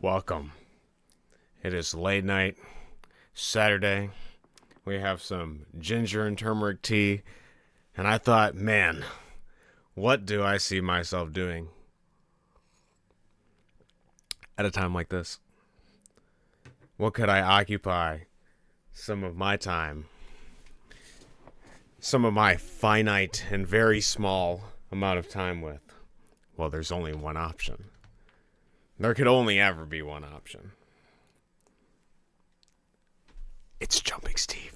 Welcome. It is late night, Saturday. We have some ginger and turmeric tea, and I thought, man, what do I see myself doing at a time like this? What could I occupy some of my time, some of my finite and very small amount of time with? Well, there's only one option. There could only ever be one option. It's Jumping Steve.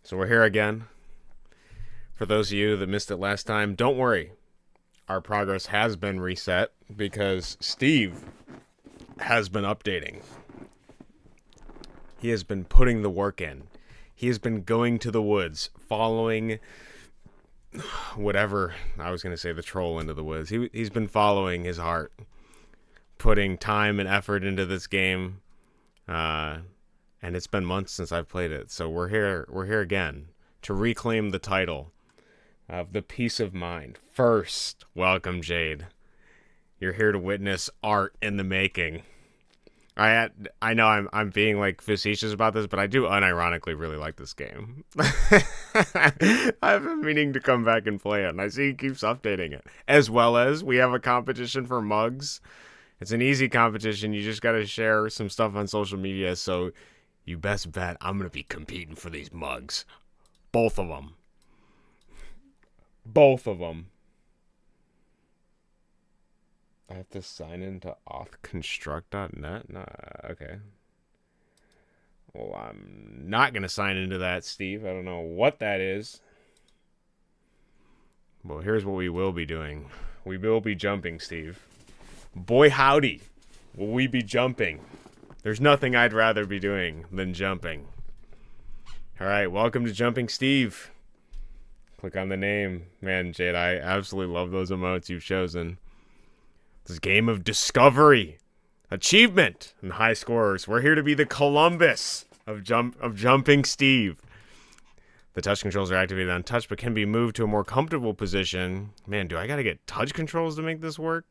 So we're here again. For those of you that missed it last time, don't worry. Our progress has been reset because Steve has been updating. He has been putting the work in. He has been going to the woods, following whatever, I was going to say the troll into the woods. He's been following his heart, putting time and effort into this game. And it's been months since I've played it. So we're here again to reclaim the title of the Peace of Mind. First, welcome, Jade. You're here to witness art in the making. I know I'm being like facetious about this, but I do unironically really like this game. I've been meaning to come back and play it, and I see he keeps updating it. As well as we have a competition for mugs. It's an easy competition. You just got to share some stuff on social media, so you best bet I'm going to be competing for these mugs. Both of them. Both of them. I have to sign into authconstruct.net? No, okay. Well, I'm not going to sign into that, Steve. I don't know what that is. Well, here's what we will be doing. We will be jumping, Steve. Boy, howdy. Will we be jumping? There's nothing I'd rather be doing than jumping. All right, welcome to Jumping Steve. Click on the name. Man, Jade, I absolutely love those emotes you've chosen. This game of discovery, achievement, and high scorers. We're here to be the Columbus of Jumping Steve. The touch controls are activated on touch, but can be moved to a more comfortable position. Man, do I gotta get touch controls to make this work?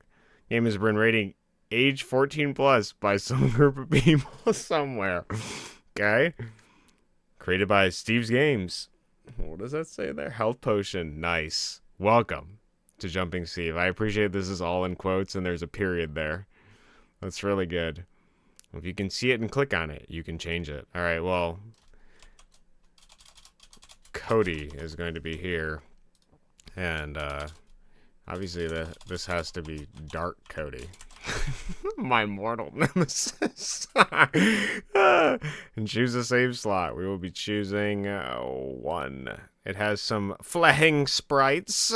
Game has been rating age 14 plus by some group of people somewhere. Okay. Created by Steve's Games. What does that say there? Health potion. Nice. Welcome to Jumping Steve. I appreciate this is all in quotes and there's a period there. That's really good. If you can see it and click on it, you can change it. All right, well, Cody is going to be here. And obviously this has to be Dark Cody. My mortal nemesis. And choose a save slot. We will be choosing 1. It has some flashing sprites.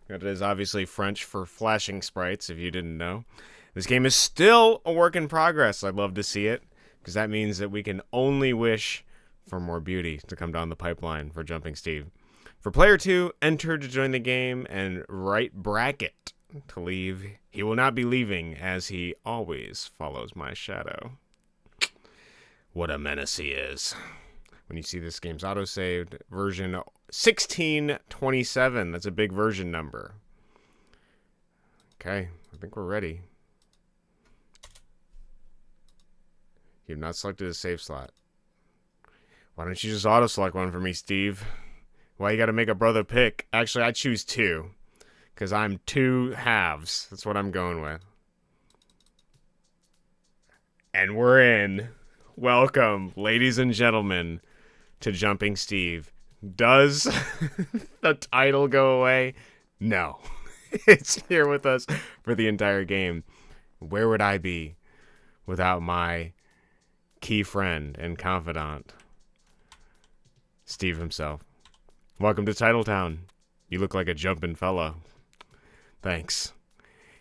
It is obviously French for flashing sprites, if you didn't know. This game is still a work in progress. I'd love to see it, because that means that we can only wish for more beauty to come down the pipeline for Jumping Steve. For player 2, enter to join the game and right bracket to leave. He will not be leaving, as he always follows my shadow. What a menace he is. When you see this game's autosaved, version 1627. That's a big version number. Okay, I think we're ready. You've not selected a save slot. Why don't you just auto-select one for me, Steve? Why you gotta make a brother pick? Actually, I choose 2. Because I'm 2 halves. That's what I'm going with. And we're in. Welcome, ladies and gentlemen, to Jumping Steve. Does the title go away? No. It's here with us for the entire game. Where would I be without my key friend and confidant, Steve himself? Welcome to Titletown. You look like a jumpin' fella. Thanks,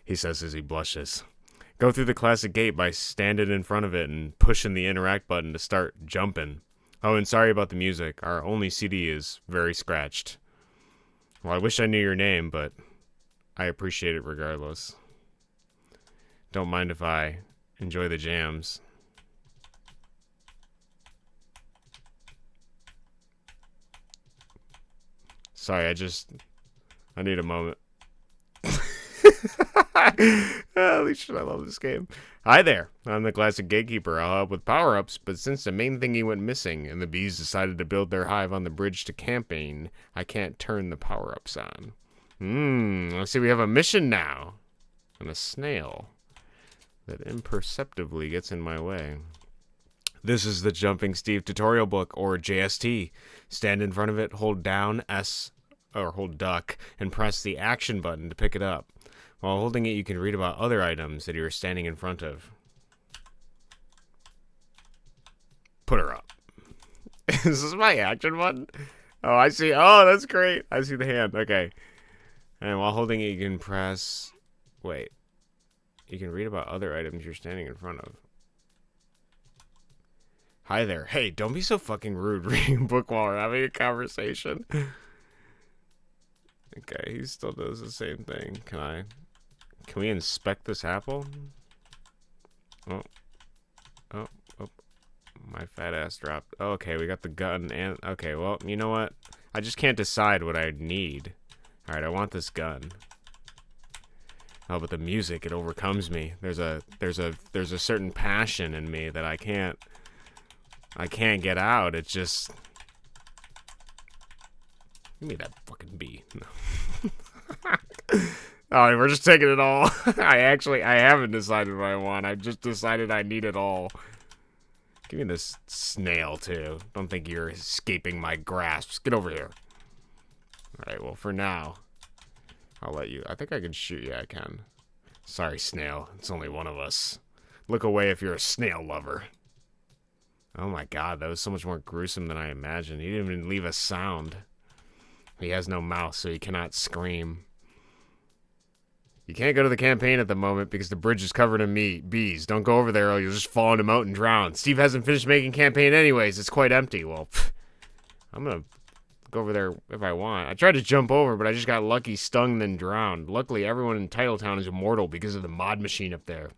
he says as he blushes. Go through the classic gate by standing in front of it and pushing the interact button to start jumping. Oh, and sorry about the music. Our only CD is very scratched. Well, I wish I knew your name, but I appreciate it regardless. Don't mind if I enjoy the jams. Sorry, I need a moment. Holy shit, I love this game. Hi there. I'm the classic gatekeeper. I'll help with power-ups, but since the main thingy went missing and the bees decided to build their hive on the bridge to campaign, I can't turn the power-ups on. Let's see, we have a mission now. And a snail that imperceptibly gets in my way. This is the Jumping Steve tutorial book, or JST. Stand in front of it, hold down S, or hold duck, and press the action button to pick it up. While holding it, you can read about other items that you're standing in front of. Put her up. Is this my action button? Oh, I see. Oh, that's great. I see the hand. Okay. And while holding it, you can press... Wait. You can read about other items you're standing in front of. Hi there. Hey, don't be so fucking rude reading a book while we're having a conversation. Okay, he still does the same thing. Can we inspect this apple? Oh. My fat ass dropped. Oh, okay, we got the gun and... Okay, well, you know what? I just can't decide what I need. Alright, I want this gun. Oh, but the music, it overcomes me. There's a certain passion in me that I can't get out. It's just... Give me that fucking bee. No. Oh, we're just taking it all. I haven't decided what I want. I just decided I need it all. Give me this snail, too. Don't think you're escaping my grasp. Get over here. Alright, well, for now, I'll let you. I think I can shoot you. I can. Sorry, snail. It's only one of us. Look away if you're a snail lover. Oh my god, that was so much more gruesome than I imagined. He didn't even leave a sound. He has no mouth, so he cannot scream. You can't go to the campaign at the moment because the bridge is covered in bees. Don't go over there or you'll just fall in a moat and drown. Steve hasn't finished making campaign anyways. It's quite empty. Well, I'm gonna go over there if I want. I tried to jump over, but I just got lucky, stung, then drowned. Luckily, everyone in Titletown is immortal because of the mod machine up there.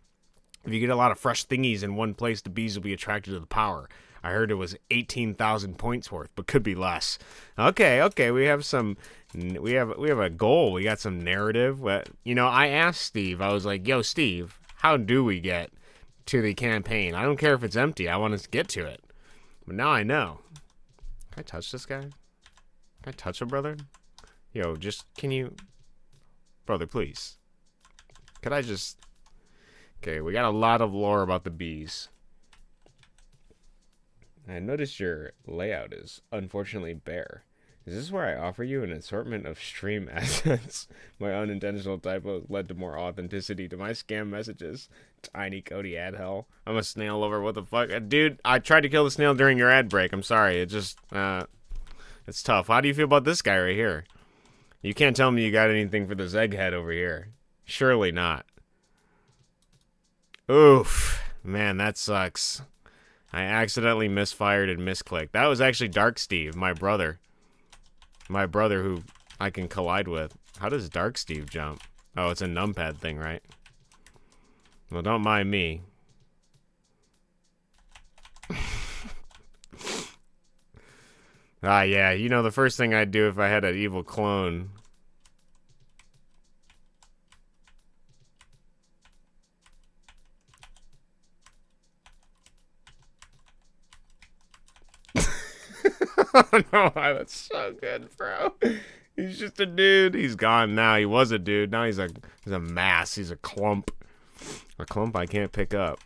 If you get a lot of fresh thingies in one place, the bees will be attracted to the power. I heard it was 18,000 points worth, but could be less. Okay, we have a goal. We got some narrative. You know, I asked Steve. I was like, "Yo, Steve, how do we get to the campaign? I don't care if it's empty. I want us to get to it." But now I know. Can I touch this guy? Can I touch him, brother? Yo, can you... Brother, please. Could I just... Okay, we got a lot of lore about the bees. I noticed your layout is unfortunately bare. Is this where I offer you an assortment of stream assets? My unintentional typos led to more authenticity to my scam messages. Tiny Cody ad hell. I'm a snail lover, what the fuck? Dude, I tried to kill the snail during your ad break. I'm sorry, it just, it's tough. How do you feel about this guy right here? You can't tell me you got anything for this egghead over here. Surely not. Oof. Man, that sucks. I accidentally misfired and misclicked. That was actually Dark Steve, my brother. My brother who I can collide with. How does Dark Steve jump? Oh, it's a numpad thing, right? Well, don't mind me. Yeah, you know, the first thing I'd do if I had an evil clone... Oh no, that's so good, bro. He's just a dude. He's gone now. He was a dude. Now he's a mass. He's a clump. A clump I can't pick up.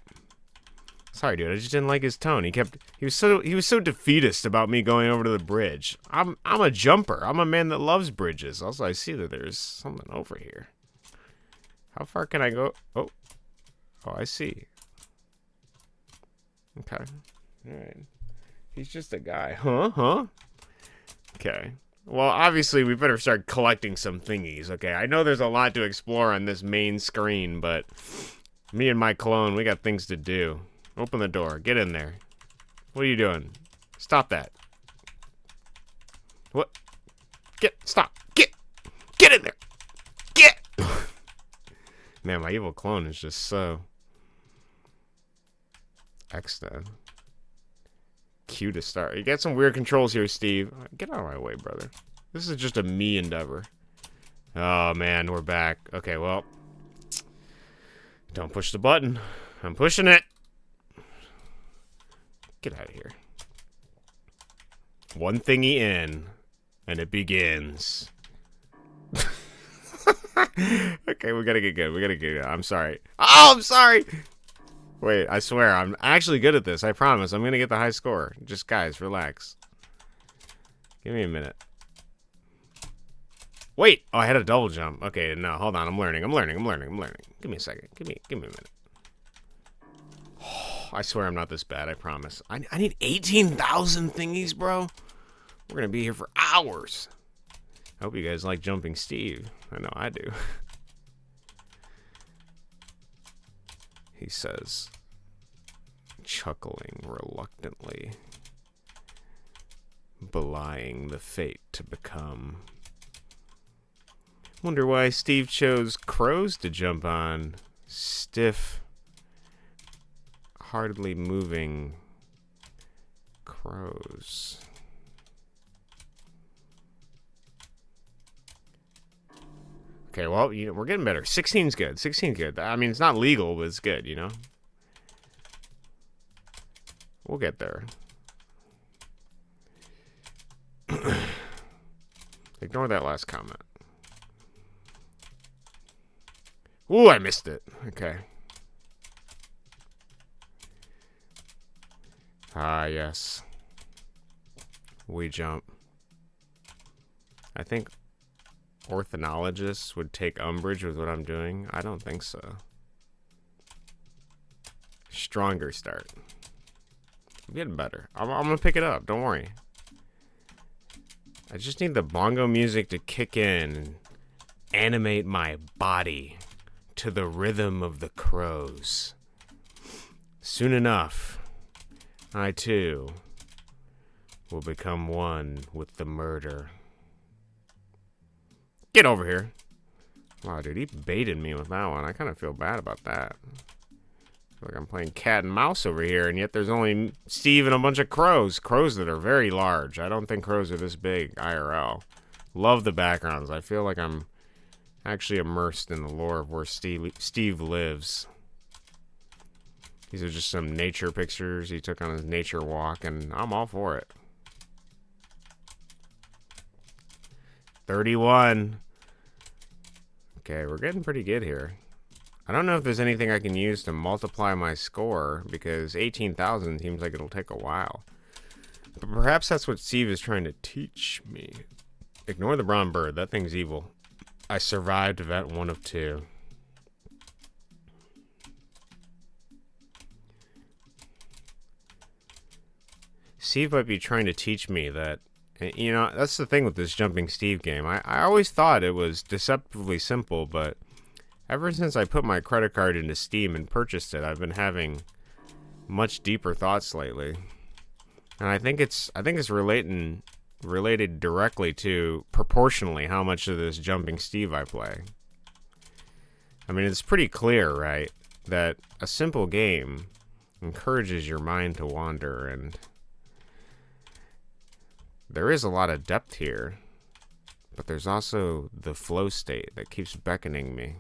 Sorry, dude. I just didn't like his tone. He was so defeatist about me going over to the bridge. I'm a jumper. I'm a man that loves bridges. Also, I see that there's something over here. How far can I go? Oh, I see. Okay. All right. He's just a guy. Huh? Okay. Well, obviously, we better start collecting some thingies, okay? I know there's a lot to explore on this main screen, but me and my clone, we got things to do. Open the door. Get in there. What are you doing? Stop that. What? Stop. Get in there. Get! Man, my evil clone is just so... X-Done. Q to start. You got some weird controls here, Steve. Get out of my way, brother. This is just a me endeavor. Oh, man, we're back. Okay, well, Don't push the button. I'm pushing it. Get out of here. One thingy in, and it begins. Okay, we gotta get good. We gotta get good. I'm sorry. Oh, I'm sorry. Wait, I swear, I'm actually good at this. I promise. I'm gonna get the high score. Just, guys, relax. Give me a minute. Wait. Oh, I had a double jump. Okay, no, hold on. I'm learning. Give me a second. Give me a minute. Oh, I swear I'm not this bad. I promise. I need 18,000 thingies, bro. We're gonna be here for hours. I hope you guys like Jumping Steve. I know I do. He says, chuckling reluctantly, belying the fate to become. Wonder why Steve chose crows to jump on. Stiff, hardly moving crows. Okay, well, we're getting better. 16's good. 16's good. I mean, it's not legal, but it's good, you know? We'll get there. Ignore that last comment. Ooh, I missed it. Okay. Ah, yes. We jump. I think ornithologists would take umbrage with what I'm doing. I don't think so. Stronger start. I'm getting better. I'm gonna pick it up. Don't worry. I just need the bongo music to kick in and animate my body to the rhythm of the crows. Soon enough, I too will become one with the murder. Get over here. Wow, dude, he baited me with that one. I kind of feel bad about that. I feel like I'm playing cat and mouse over here, and yet there's only Steve and a bunch of crows. Crows that are very large. I don't think crows are this big, IRL. Love the backgrounds. I feel like I'm actually immersed in the lore of where Steve lives. These are just some nature pictures he took on his nature walk, and I'm all for it. 31. Okay, we're getting pretty good here. I don't know if there's anything I can use to multiply my score, because 18,000 seems like it'll take a while. But perhaps that's what Steve is trying to teach me. Ignore the brown bird. That thing's evil. I survived event 1 of 2. Steve might be trying to teach me that, you know, that's the thing with this Jumping Steve game. I always thought it was deceptively simple, but ever since I put my credit card into Steam and purchased it, I've been having much deeper thoughts lately. And I think it's related directly to proportionally how much of this Jumping Steve I play. I mean, it's pretty clear, right, that a simple game encourages your mind to wander, and there is a lot of depth here, but there's also the flow state that keeps beckoning me.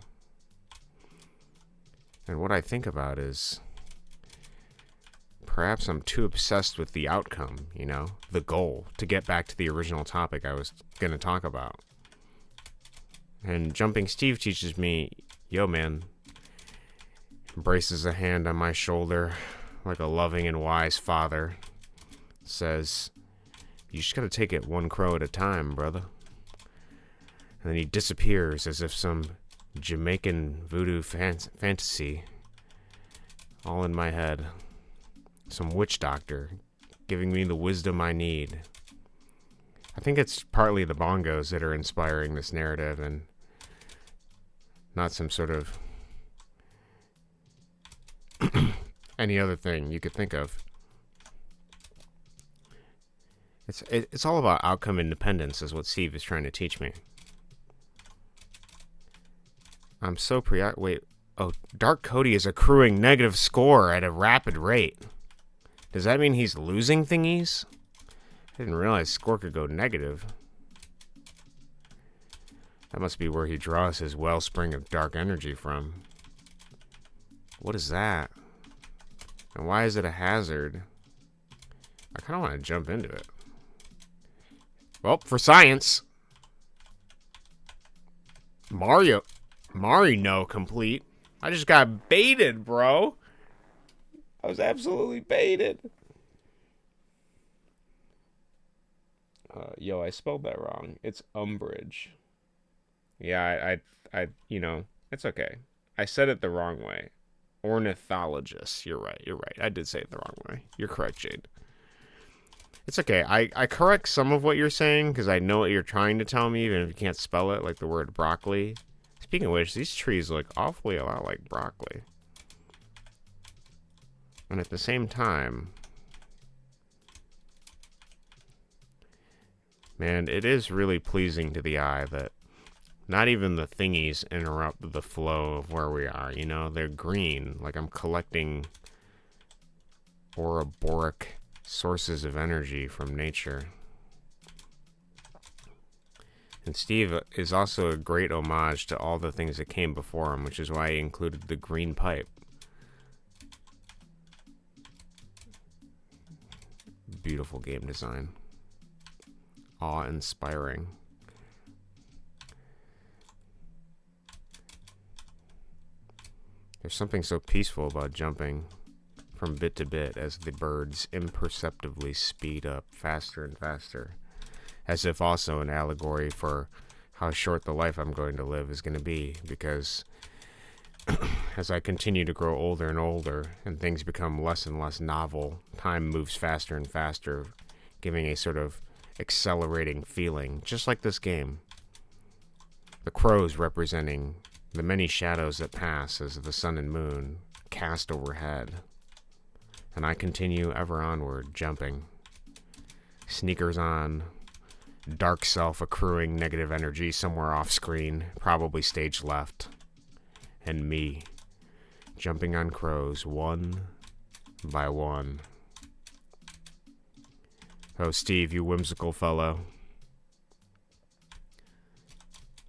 And what I think about is perhaps I'm too obsessed with the outcome, you know, the goal, to get back to the original topic I was going to talk about. And Jumping Steve teaches me, yo, man, braces a hand on my shoulder like a loving and wise father, says, you just gotta take it one crow at a time, brother. And then he disappears as if some Jamaican voodoo fantasy, all in my head. Some witch doctor giving me the wisdom I need. I think it's partly the bongos that are inspiring this narrative, and not some sort of any other thing you could think of. It's all about outcome independence, is what Steve is trying to teach me. I'm so wait. Oh, Dark Cody is accruing negative score at a rapid rate. Does that mean he's losing thingies? I didn't realize score could go negative. That must be where he draws his wellspring of dark energy from. What is that? And why is it a hazard? I kind of want to jump into it. Well, for science. Marino complete. I just got baited, bro. I was absolutely baited. Yo, I spelled that wrong. It's umbrage. Yeah, I, it's okay. I said it the wrong way. Ornithologist. You're right. I did say it the wrong way. You're correct, Jade. It's okay. I correct some of what you're saying because I know what you're trying to tell me, even if you can't spell it, like the word broccoli. Speaking of which, these trees look awfully a lot like broccoli. And at the same time, man, it is really pleasing to the eye that not even the thingies interrupt the flow of where we are, you know? They're green, like I'm collecting Ouroboros sources of energy from nature. And Steve is also a great homage to all the things that came before him, which is why he included the green pipe. Beautiful game design. Awe-inspiring. There's something so peaceful about jumping from bit to bit as the birds imperceptibly speed up faster and faster, as if also an allegory for how short the life I'm going to live is going to be, because as I continue to grow older and older and things become less and less novel, time moves faster and faster, giving a sort of accelerating feeling, just like this game. The crows representing the many shadows that pass as the sun and moon cast overhead. And I continue ever onward, jumping. Sneakers on, dark self accruing negative energy somewhere off screen, probably stage left. And me, jumping on crows one by one. Oh, Steve, you whimsical fellow.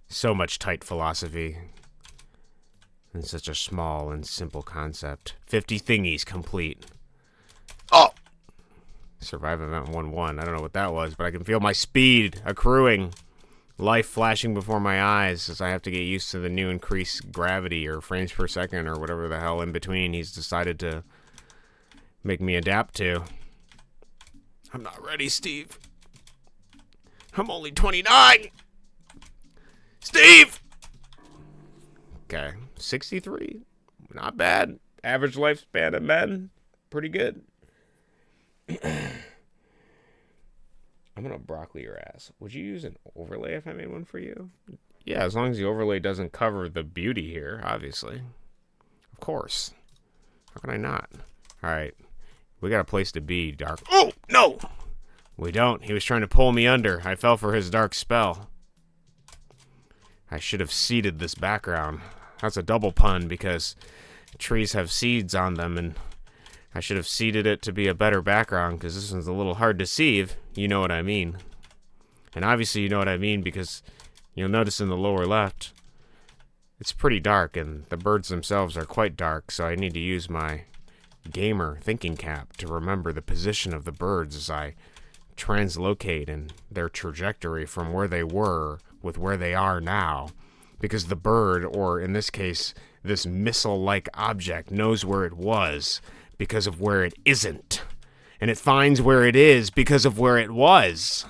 So much tight philosophy. And such a small and simple concept. 50 thingies complete. Oh! Survive event 1-1. I don't know what that was, but I can feel my speed accruing. Life flashing before my eyes as I have to get used to the new increased gravity or frames per second or whatever the hell in between he's decided to make me adapt to. I'm not ready, Steve. I'm only 29! Steve! Okay, 63. Not bad. Average lifespan of men. Pretty good. I'm gonna broccoli your ass. Would you use an overlay if I made one for you? Yeah, as long as the overlay doesn't cover the beauty here, obviously. Of course. How can I not? Alright. We got a place to be, Dark. Oh, no! We don't. He was trying to pull me under. I fell for his dark spell. I should have seeded this background. That's a double pun because trees have seeds on them, and I should have seeded it to be a better background because this one's a little hard to see. You know what I mean. And obviously you know what I mean because you'll notice in the lower left, it's pretty dark, and the birds themselves are quite dark, so I need to use my gamer thinking cap to remember the position of the birds as I translocate in their trajectory from where they were with where they are now, because the bird, or in this case, this missile-like object, knows where it was because of where it isn't, and it finds where it is because of where it was.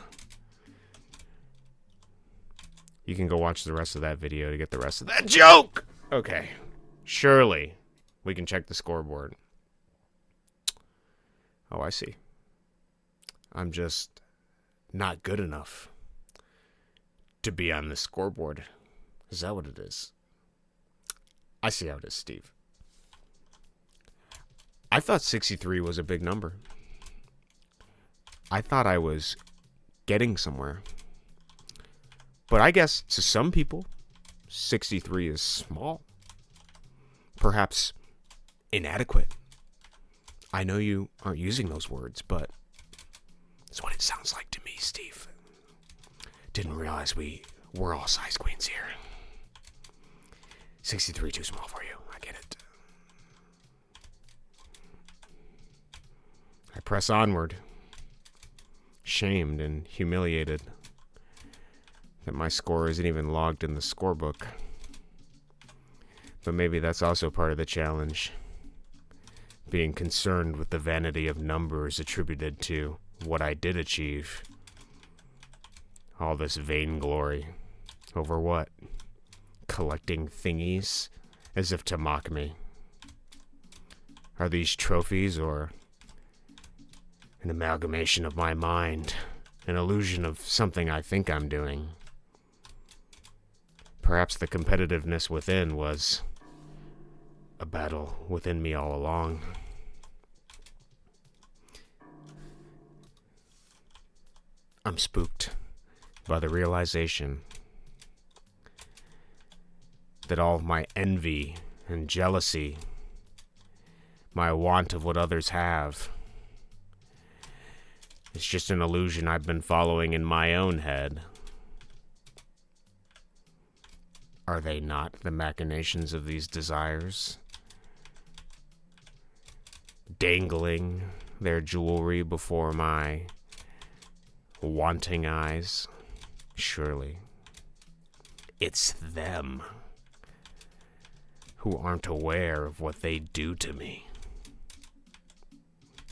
You can go watch the rest of that video to get the rest of that joke! Okay, surely we can check the scoreboard. Oh, I see. I'm just not good enough to be on the scoreboard. Is that what it is? I see how it is, Steve. I thought 63 was a big number. I thought I was getting somewhere. But I guess to some people, 63 is small. Perhaps inadequate. I know you aren't using those words, but that's what it sounds like to me, Steve. Didn't realize we're all size queens here. 63 too small for you. I get it. I press onward, shamed and humiliated that my score isn't even logged in the scorebook. But maybe that's also part of the challenge. Being concerned with the vanity of numbers attributed to what I did achieve. All this vainglory. Over what? Collecting thingies? As if to mock me. Are these trophies or an amalgamation of my mind? An illusion of something I think I'm doing? Perhaps the competitiveness within was a battle within me all along. I'm spooked by the realization that all of my envy and jealousy, my want of what others have, is just an illusion I've been following in my own head. Are they not the machinations of these desires? Dangling their jewelry before my wanting eyes? Surely it's them who aren't aware of what they do to me.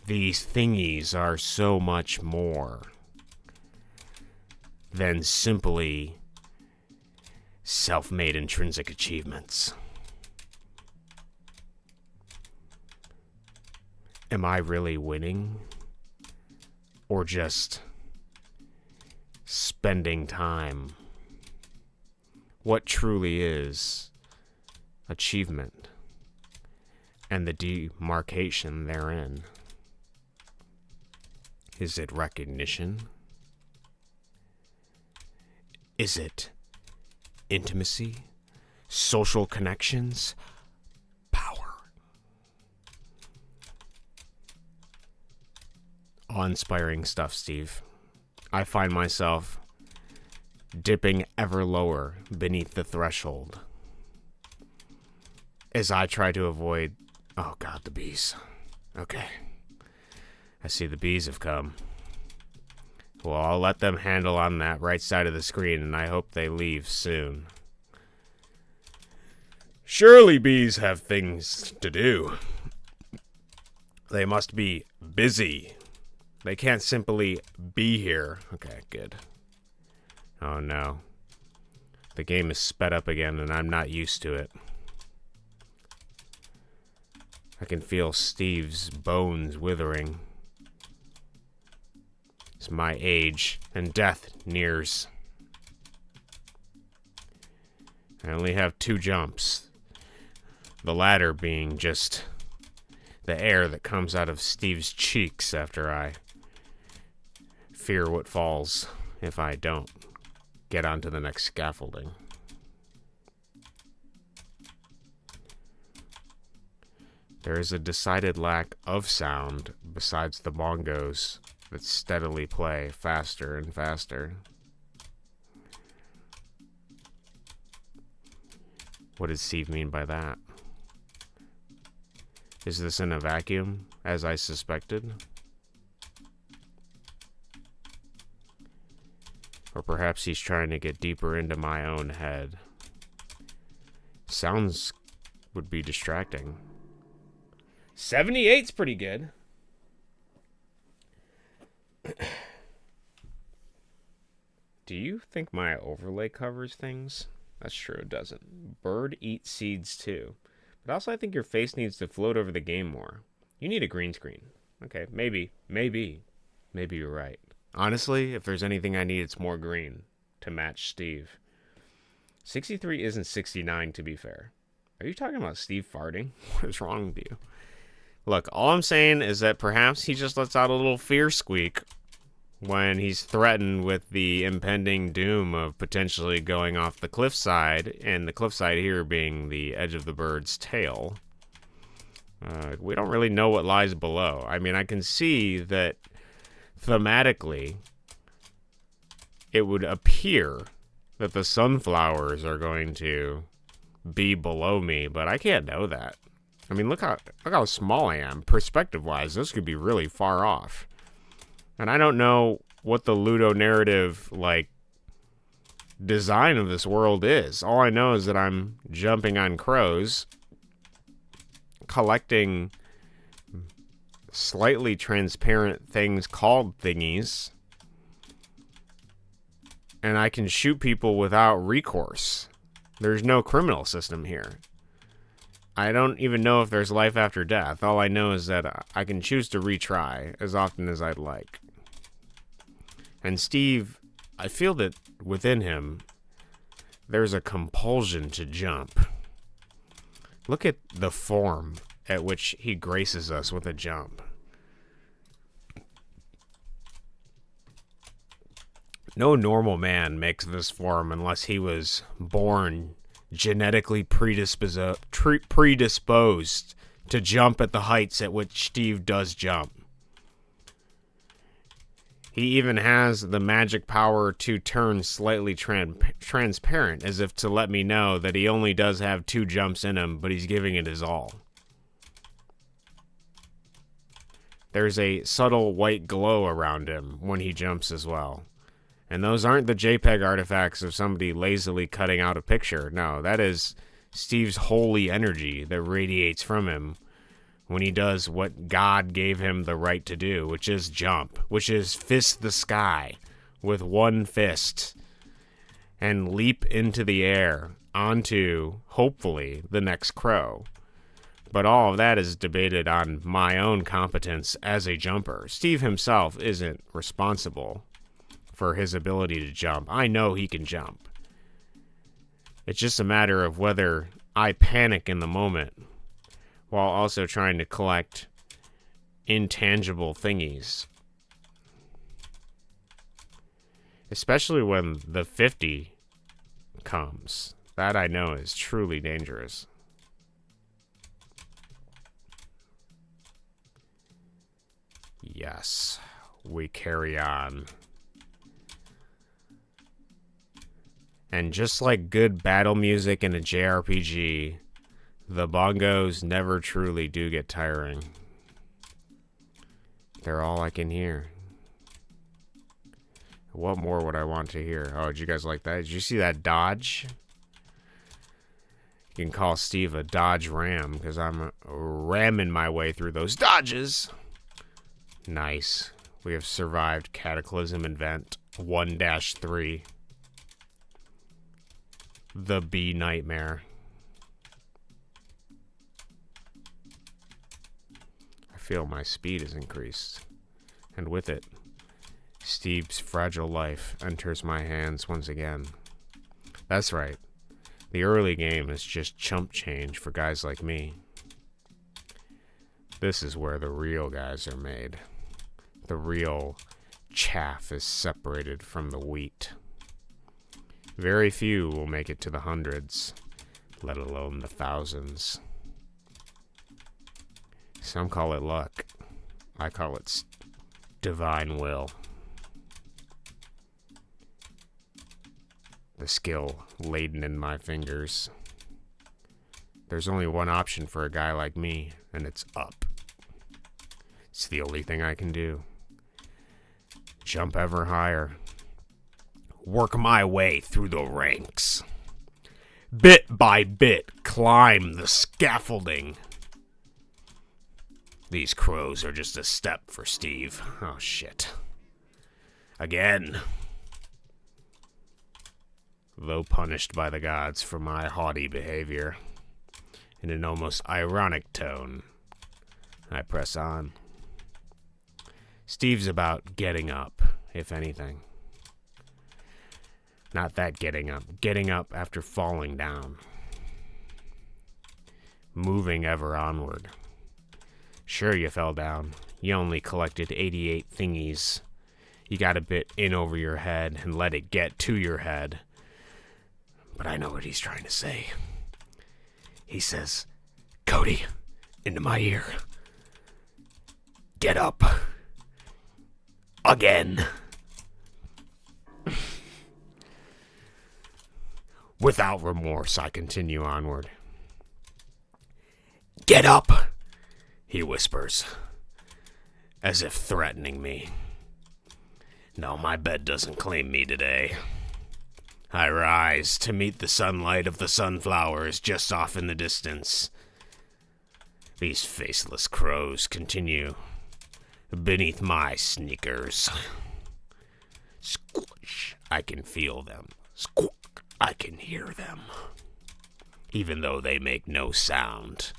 These thingies are so much more than simply self-made intrinsic achievements. Am I really winning? Or just spending time? What truly is achievement and the demarcation therein? Is it recognition? Is it intimacy? Social connections? Power? Awe-inspiring stuff, Steve. I find myself dipping ever lower beneath the threshold as I try to avoid... Oh God, the bees. Okay. I see the bees have come. Well, I'll let them handle on that right side of the screen, and I hope they leave soon. Surely bees have things to do. They must be busy. They can't simply be here. Okay, good. Oh no. The game is sped up again, and I'm not used to it. I can feel Steve's bones withering as my age and death nears. I only have 2 jumps. The latter being just the air that comes out of Steve's cheeks after I fear what falls if I don't get onto the next scaffolding. There is a decided lack of sound besides the bongos that steadily play faster and faster. What does Steve mean by that? Is this in a vacuum, as I suspected? Or perhaps he's trying to get deeper into my own head. Sounds would be distracting. 78's pretty good. Do you think my overlay covers things? That's true, it doesn't. Bird eats seeds too. But also I think your face needs to float over the game more. You need a green screen. Okay, maybe you're right. Honestly, if there's anything I need, it's more green to match Steve. 63 isn't 69, to be fair. Are you talking about Steve farting? What is wrong with you? Look, all I'm saying is that perhaps he just lets out a little fear squeak when he's threatened with the impending doom of potentially going off the cliffside, and the cliffside here being the edge of the bird's tail. We don't really know what lies below. I mean, I can see that thematically it would appear that the sunflowers are going to be below me, but I can't know that. I mean, look how small I am. Perspective-wise, this could be really far off. And I don't know what the Ludo narrative, like, design of this world is. All I know is that I'm jumping on crows, collecting slightly transparent things called thingies, and I can shoot people without recourse. There's no criminal system here. I don't even know if there's life after death. All I know is that I can choose to retry as often as I'd like. And Steve, I feel that within him, there's a compulsion to jump. Look at the form at which he graces us with a jump. No normal man makes this form unless he was born genetically predisposed to jump at the heights at which Steve does jump. He even has the magic power to turn slightly transparent, as if to let me know that he only does have 2 jumps in him, but he's giving it his all. There's a subtle white glow around him when he jumps as well. And those aren't the JPEG artifacts of somebody lazily cutting out a picture. No, that is Steve's holy energy that radiates from him when he does what God gave him the right to do, which is jump, which is fist the sky with one fist and leap into the air onto, hopefully, the next crow. But all of that is debated on my own competence as a jumper. Steve himself isn't responsible for his ability to jump. I know he can jump. It's just a matter of whether I panic in the moment while also trying to collect intangible thingies. Especially when the 50 comes. That I know is truly dangerous. Yes, we carry on. And just like good battle music in a JRPG, the bongos never truly do get tiring. They're all I can hear. What more would I want to hear? Oh, did you guys like that? Did you see that dodge? You can call Steve a dodge ram, because I'm ramming my way through those dodges. Nice. We have survived Cataclysm Event 1-3. The bee nightmare. I feel my speed is increased. And with it, Steve's fragile life enters my hands once again. That's right. The early game is just chump change for guys like me. This is where the real guys are made. The real chaff is separated from the wheat. Very few will make it to the hundreds, let alone the thousands. Some call it luck. I call it divine will. The skill laden in my fingers. There's only one option for a guy like me, and it's up. It's the only thing I can do. Jump ever higher. Work my way through the ranks. Bit by bit, climb the scaffolding. These crows are just a step for Steve. Oh, shit. Again. Though punished by the gods for my haughty behavior, in an almost ironic tone, I press on. Steve's about getting up, if anything. Not that getting up after falling down. Moving ever onward. Sure, you fell down. You only collected 88 thingies. You got a bit in over your head and let it get to your head. But I know what he's trying to say. He says, Cody, into my ear. Get up. Again. Without remorse, I continue onward. Get up, he whispers, as if threatening me. No, my bed doesn't claim me today. I rise to meet the sunlight of the sunflowers just off in the distance. These faceless crows continue beneath my sneakers. Squish, I can feel them. Squawk, I can hear them. Even though they make no sound,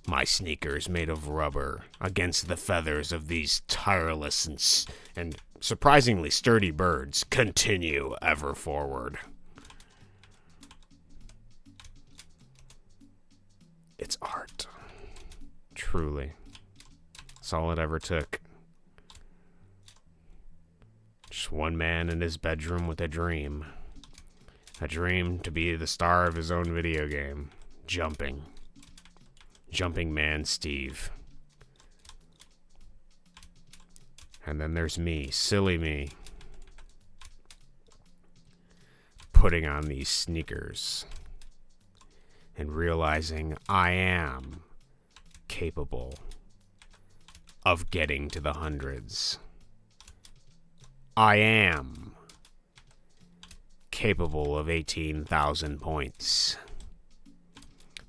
my sneakers made of rubber against the feathers of these tireless and surprisingly sturdy birds continue ever forward. It's art. Truly. That's all it ever took. Just one man in his bedroom with a dream. A dream to be the star of his own video game. Jumping. Jumping Man Steve. And then there's me, silly me, putting on these sneakers and realizing I am capable of getting to the hundreds. I am capable of 18,000 points.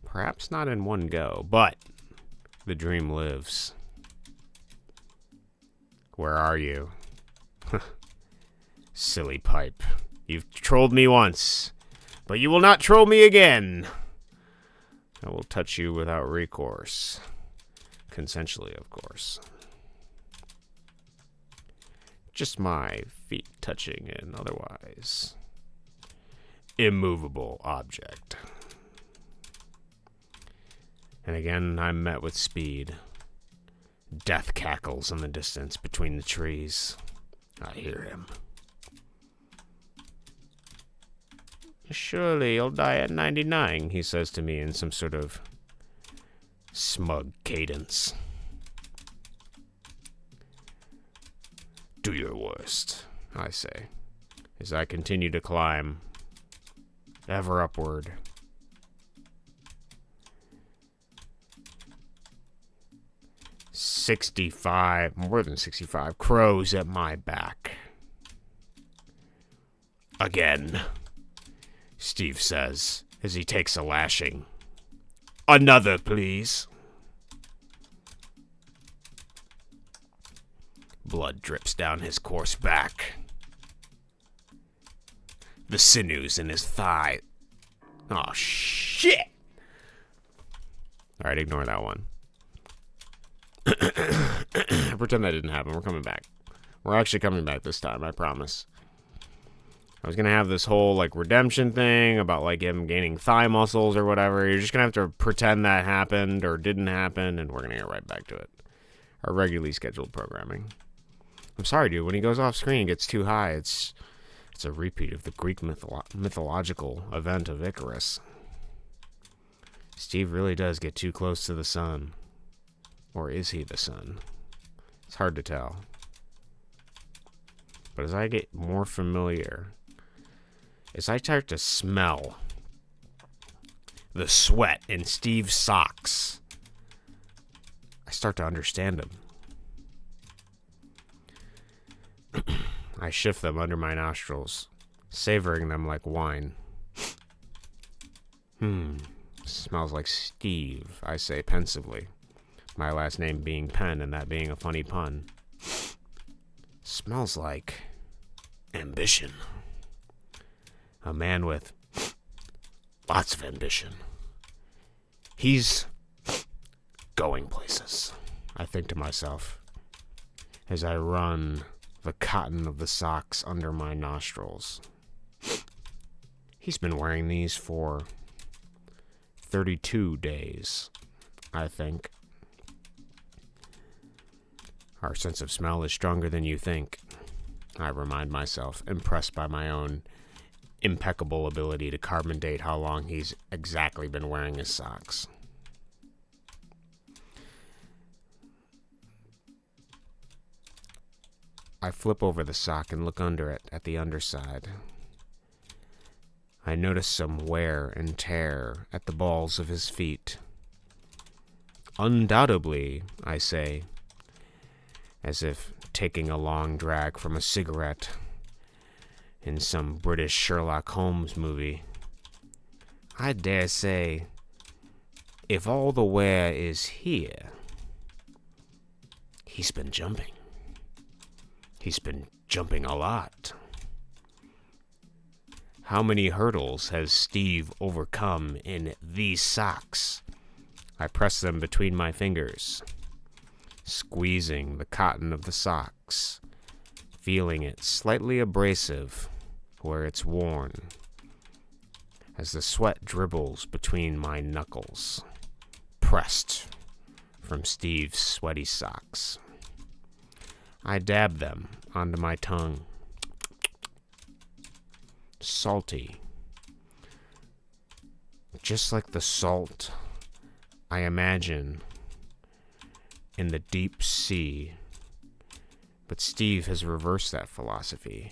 Perhaps not in one go, but the dream lives. Where are you? Silly pipe. You've trolled me once, but you will not troll me again. I will touch you without recourse. Consensually, of course. Just my feet touching an otherwise immovable object. And again, I'm met with speed. Death cackles in the distance between the trees. I hear him. Surely you'll die at 99, he says to me in some sort of smug cadence. Do your worst, I say, as I continue to climb, ever upward. 65, more than 65 crows at my back. Again, Steve says as he takes a lashing. Another, please. Blood drips down his coarse back. The sinews in his thigh. Oh, shit! Alright, ignore that one. Pretend that didn't happen. We're coming back. We're actually coming back this time, I promise. I was gonna have this whole, like, redemption thing about, like, him gaining thigh muscles or whatever. You're just gonna have to pretend that happened or didn't happen, and we're gonna get right back to it. Our regularly scheduled programming. I'm sorry, dude. When he goes off screen, it gets too high. It's a repeat of the Greek mythological event of Icarus. Steve really does get too close to the sun. Or is he the sun? It's hard to tell. But as I get more familiar, as I start to smell the sweat in Steve's socks, I start to understand him. I shift them under my nostrils, savoring them like wine. Smells like Steve, I say pensively. My last name being Penn and that being a funny pun. Smells like ambition. A man with lots of ambition. He's going places, I think to myself, as I run the cotton of the socks under my nostrils. He's been wearing these for 32 days, I think. Our sense of smell is stronger than you think, I remind myself, impressed by my own impeccable ability to carbon date how long he's exactly been wearing his socks. I flip over the sock and look under it at the underside. I notice some wear and tear at the balls of his feet. Undoubtedly, I say, as if taking a long drag from a cigarette in some British Sherlock Holmes movie. I dare say, if all the wear is here, he's been jumping. He's been jumping a lot. How many hurdles has Steve overcome in these socks? I press them between my fingers, squeezing the cotton of the socks, feeling it slightly abrasive where it's worn, as the sweat dribbles between my knuckles, pressed from Steve's sweaty socks. I dab them onto my tongue. Salty. Just like the salt I imagine in the deep sea. But Steve has reversed that philosophy.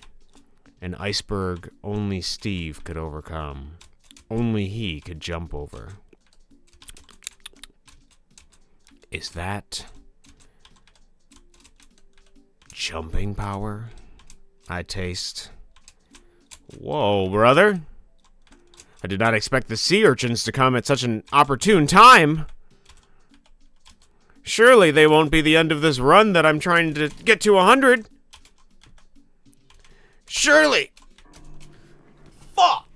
An iceberg only Steve could overcome. Only he could jump over. Is that jumping power I taste? Whoa, brother. I did not expect the sea urchins to come at such an opportune time. Surely they won't be the end of this run that I'm trying to get to 100. Surely. Fuck.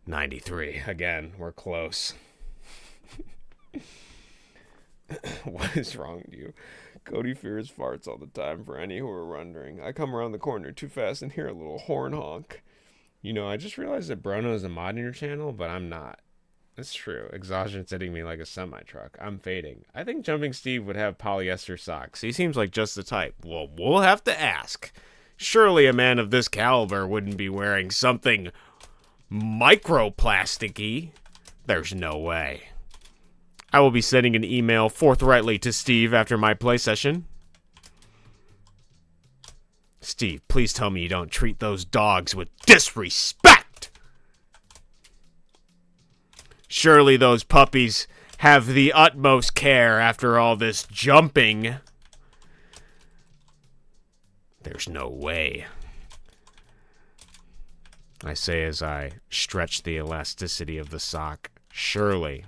93. Again, we're close. What is wrong with you? Cody fears farts all the time, for any who are wondering. I come around the corner too fast and hear a little horn honk. You know, I just realized that Bruno is a mod in your channel, but I'm not. That's true. Exhaustion's hitting me like a semi-truck. I'm fading. I think Jumping Steve would have polyester socks. He seems like just the type. Well, we'll have to ask. Surely a man of this caliber wouldn't be wearing something microplasticky. There's no way. I will be sending an email forthrightly to Steve after my play session. Steve, please tell me you don't treat those dogs with disrespect. Surely those puppies have the utmost care after all this jumping. There's no way. I say as I stretch the elasticity of the sock. Surely.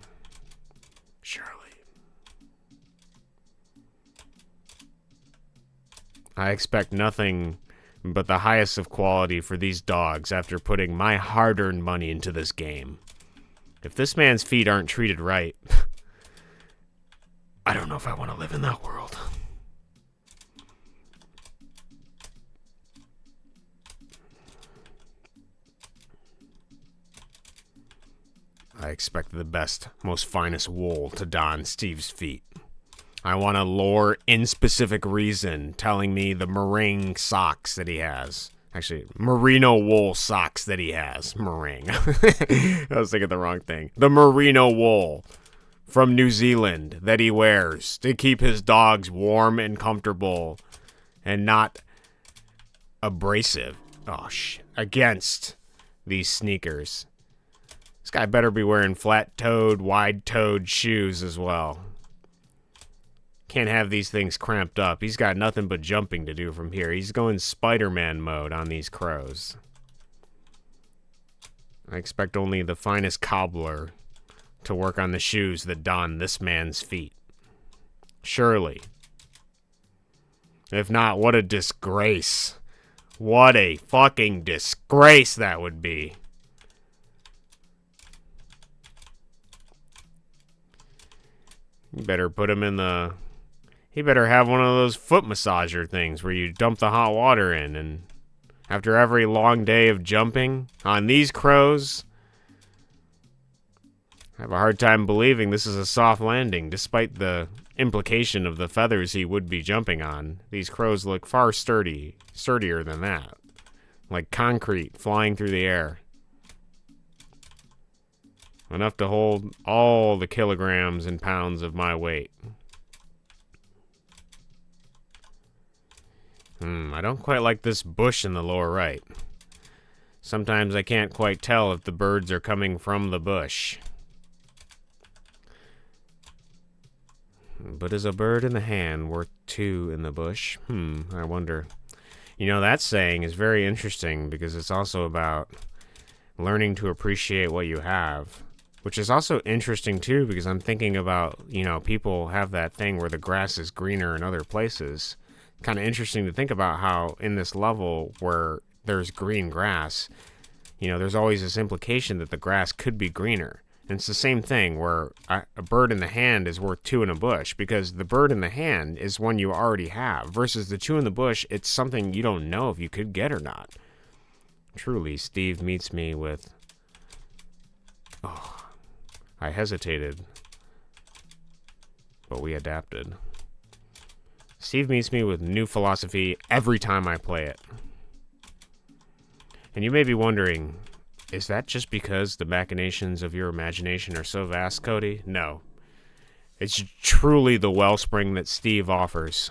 I expect nothing but the highest of quality for these dogs after putting my hard-earned money into this game. If this man's feet aren't treated right, I don't know if I want to live in that world. I expect the best, most finest wool to don Steve's feet. I want a lore in specific reason telling me the meringue socks that he has. Actually, merino wool socks that he has. Meringue. I was thinking the wrong thing. The merino wool from New Zealand that he wears to keep his dogs warm and comfortable and not abrasive. Oh, shit. Against these sneakers. This guy better be wearing flat-toed, wide-toed shoes as well. Can't have these things cramped up. He's got nothing but jumping to do from here. He's going Spider-Man mode on these crows. I expect only the finest cobbler to work on the shoes that don this man's feet. Surely. If not, what a disgrace. What a fucking disgrace that would be. You better put him in the... He better have one of those foot massager things where you dump the hot water in, and after every long day of jumping on these crows, I have a hard time believing this is a soft landing, despite the implication of the feathers he would be jumping on. These crows look far sturdier than that. Like concrete flying through the air. Enough to hold all the kilograms and pounds of my weight. I don't quite like this bush in the lower right. Sometimes I can't quite tell if the birds are coming from the bush. But is a bird in the hand worth two in the bush? I wonder. You know, that saying is very interesting because it's also about learning to appreciate what you have, which is also interesting too because I'm thinking about, you know, people have that thing where the grass is greener in other places. Kind of interesting to think about how in this level where there's green grass, you know, there's always this implication that the grass could be greener. And it's the same thing where a bird in the hand is worth two in a bush because the bird in the hand is one you already have versus the two in the bush, it's something you don't know if you could get or not. Truly, Steve meets me with... Oh, I hesitated, but we adapted. Steve meets me with new philosophy every time I play it. And you may be wondering, is that just because the machinations of your imagination are so vast, Cody? No. It's truly the wellspring that Steve offers.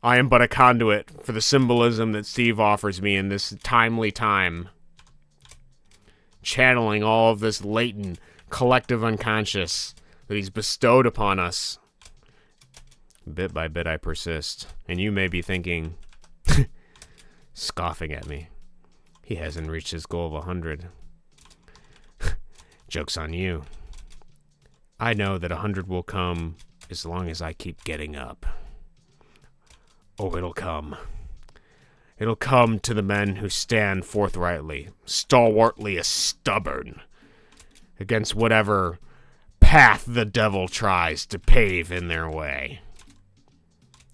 I am but a conduit for the symbolism that Steve offers me in this timely time. Channeling all of this latent, collective unconscious that he's bestowed upon us. Bit by bit I persist, and you may be thinking, scoffing at me. He hasn't reached his goal of 100. Joke's on you. I know that 100 will come as long as I keep getting up. Oh, it'll come. It'll come to the men who stand forthrightly, stalwartly as stubborn, against whatever path the devil tries to pave in their way.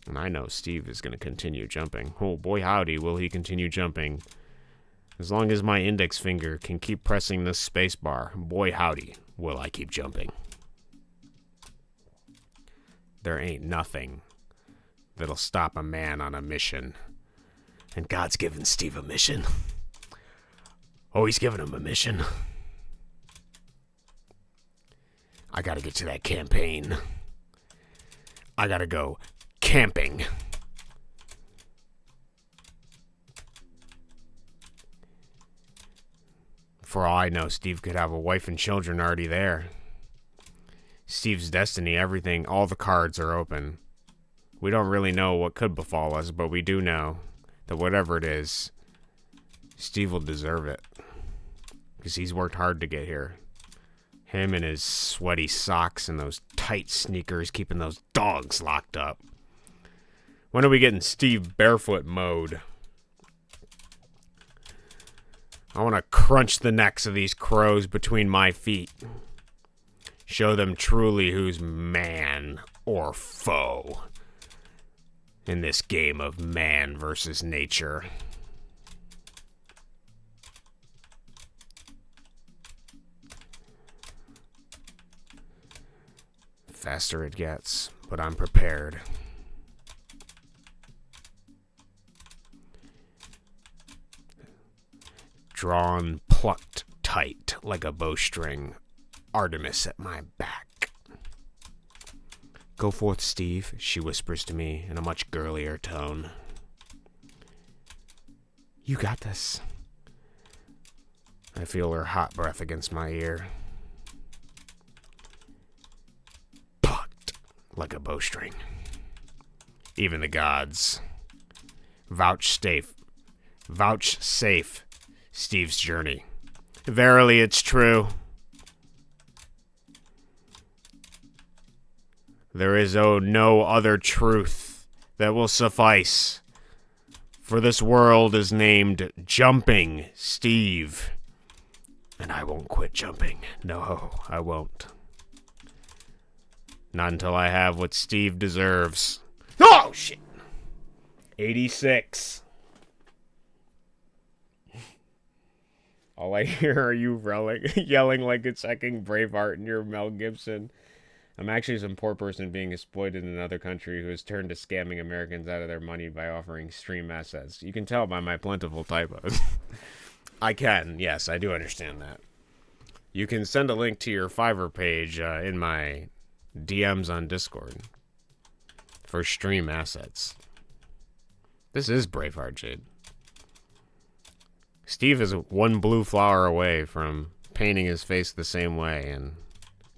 And I know Steve is going to continue jumping. Oh, boy howdy, will he continue jumping. As long as my index finger can keep pressing this space bar, boy howdy, will I keep jumping. There ain't nothing that'll stop a man on a mission. And God's given Steve a mission. Oh, he's given him a mission. I gotta get to that campaign. I gotta go camping. For all I know, Steve could have a wife and children already there. Steve's destiny, everything, all the cards are open. We don't really know what could befall us, but we do know that whatever it is, Steve will deserve it. Because he's worked hard to get here. Him and his sweaty socks and those tight sneakers keeping those dogs locked up. When are we getting Steve barefoot mode? I want to crunch the necks of these crows between my feet. Show them truly who's man or foe in this game of man versus nature. Faster it gets, but I'm prepared. Drawn, plucked tight like a bowstring, Artemis at my back. Go forth, Steve, she whispers to me in a much girlier tone. You got this. I feel her hot breath against my ear. Plucked like a bowstring. Even the gods vouchsafe Steve's journey. Verily, it's true. There is no other truth that will suffice, for this world is named Jumping Steve, and I won't quit jumping. No, I won't. Not until I have what Steve deserves. Oh, shit! 86. All I hear are you yelling like it's checking Braveheart and you're Mel Gibson. I'm actually some poor person being exploited in another country who has turned to scamming Americans out of their money by offering stream assets. You can tell by my plentiful typos. I can, yes, I do understand that. You can send a link to your Fiverr page in my DMs on Discord for stream assets. This is Braveheart, Jade. Steve is one blue flower away from painting his face the same way and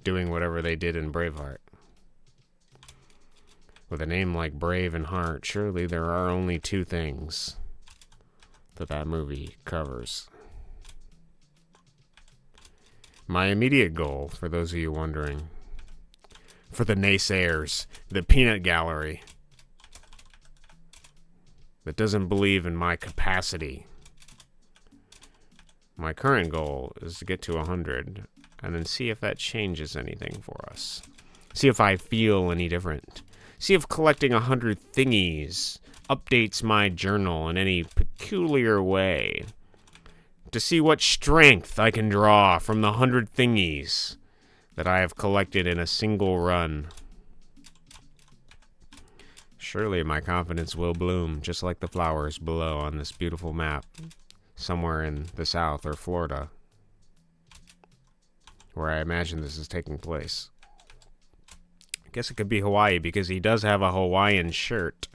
doing whatever they did in Braveheart. With a name like Brave and Heart, surely there are only two things that movie covers. My immediate goal, for those of you wondering, for the naysayers, the peanut gallery that doesn't believe in my capacity, my current goal is to get to 100 and then see if that changes anything for us. See if I feel any different. See if collecting 100 thingies updates my journal in any peculiar way. To see what strength I can draw from the 100 thingies that I have collected in a single run. Surely my confidence will bloom, just like the flowers below on this beautiful map, somewhere in the South or Florida, where I imagine this is taking place. I guess it could be Hawaii, because he does have a Hawaiian shirt.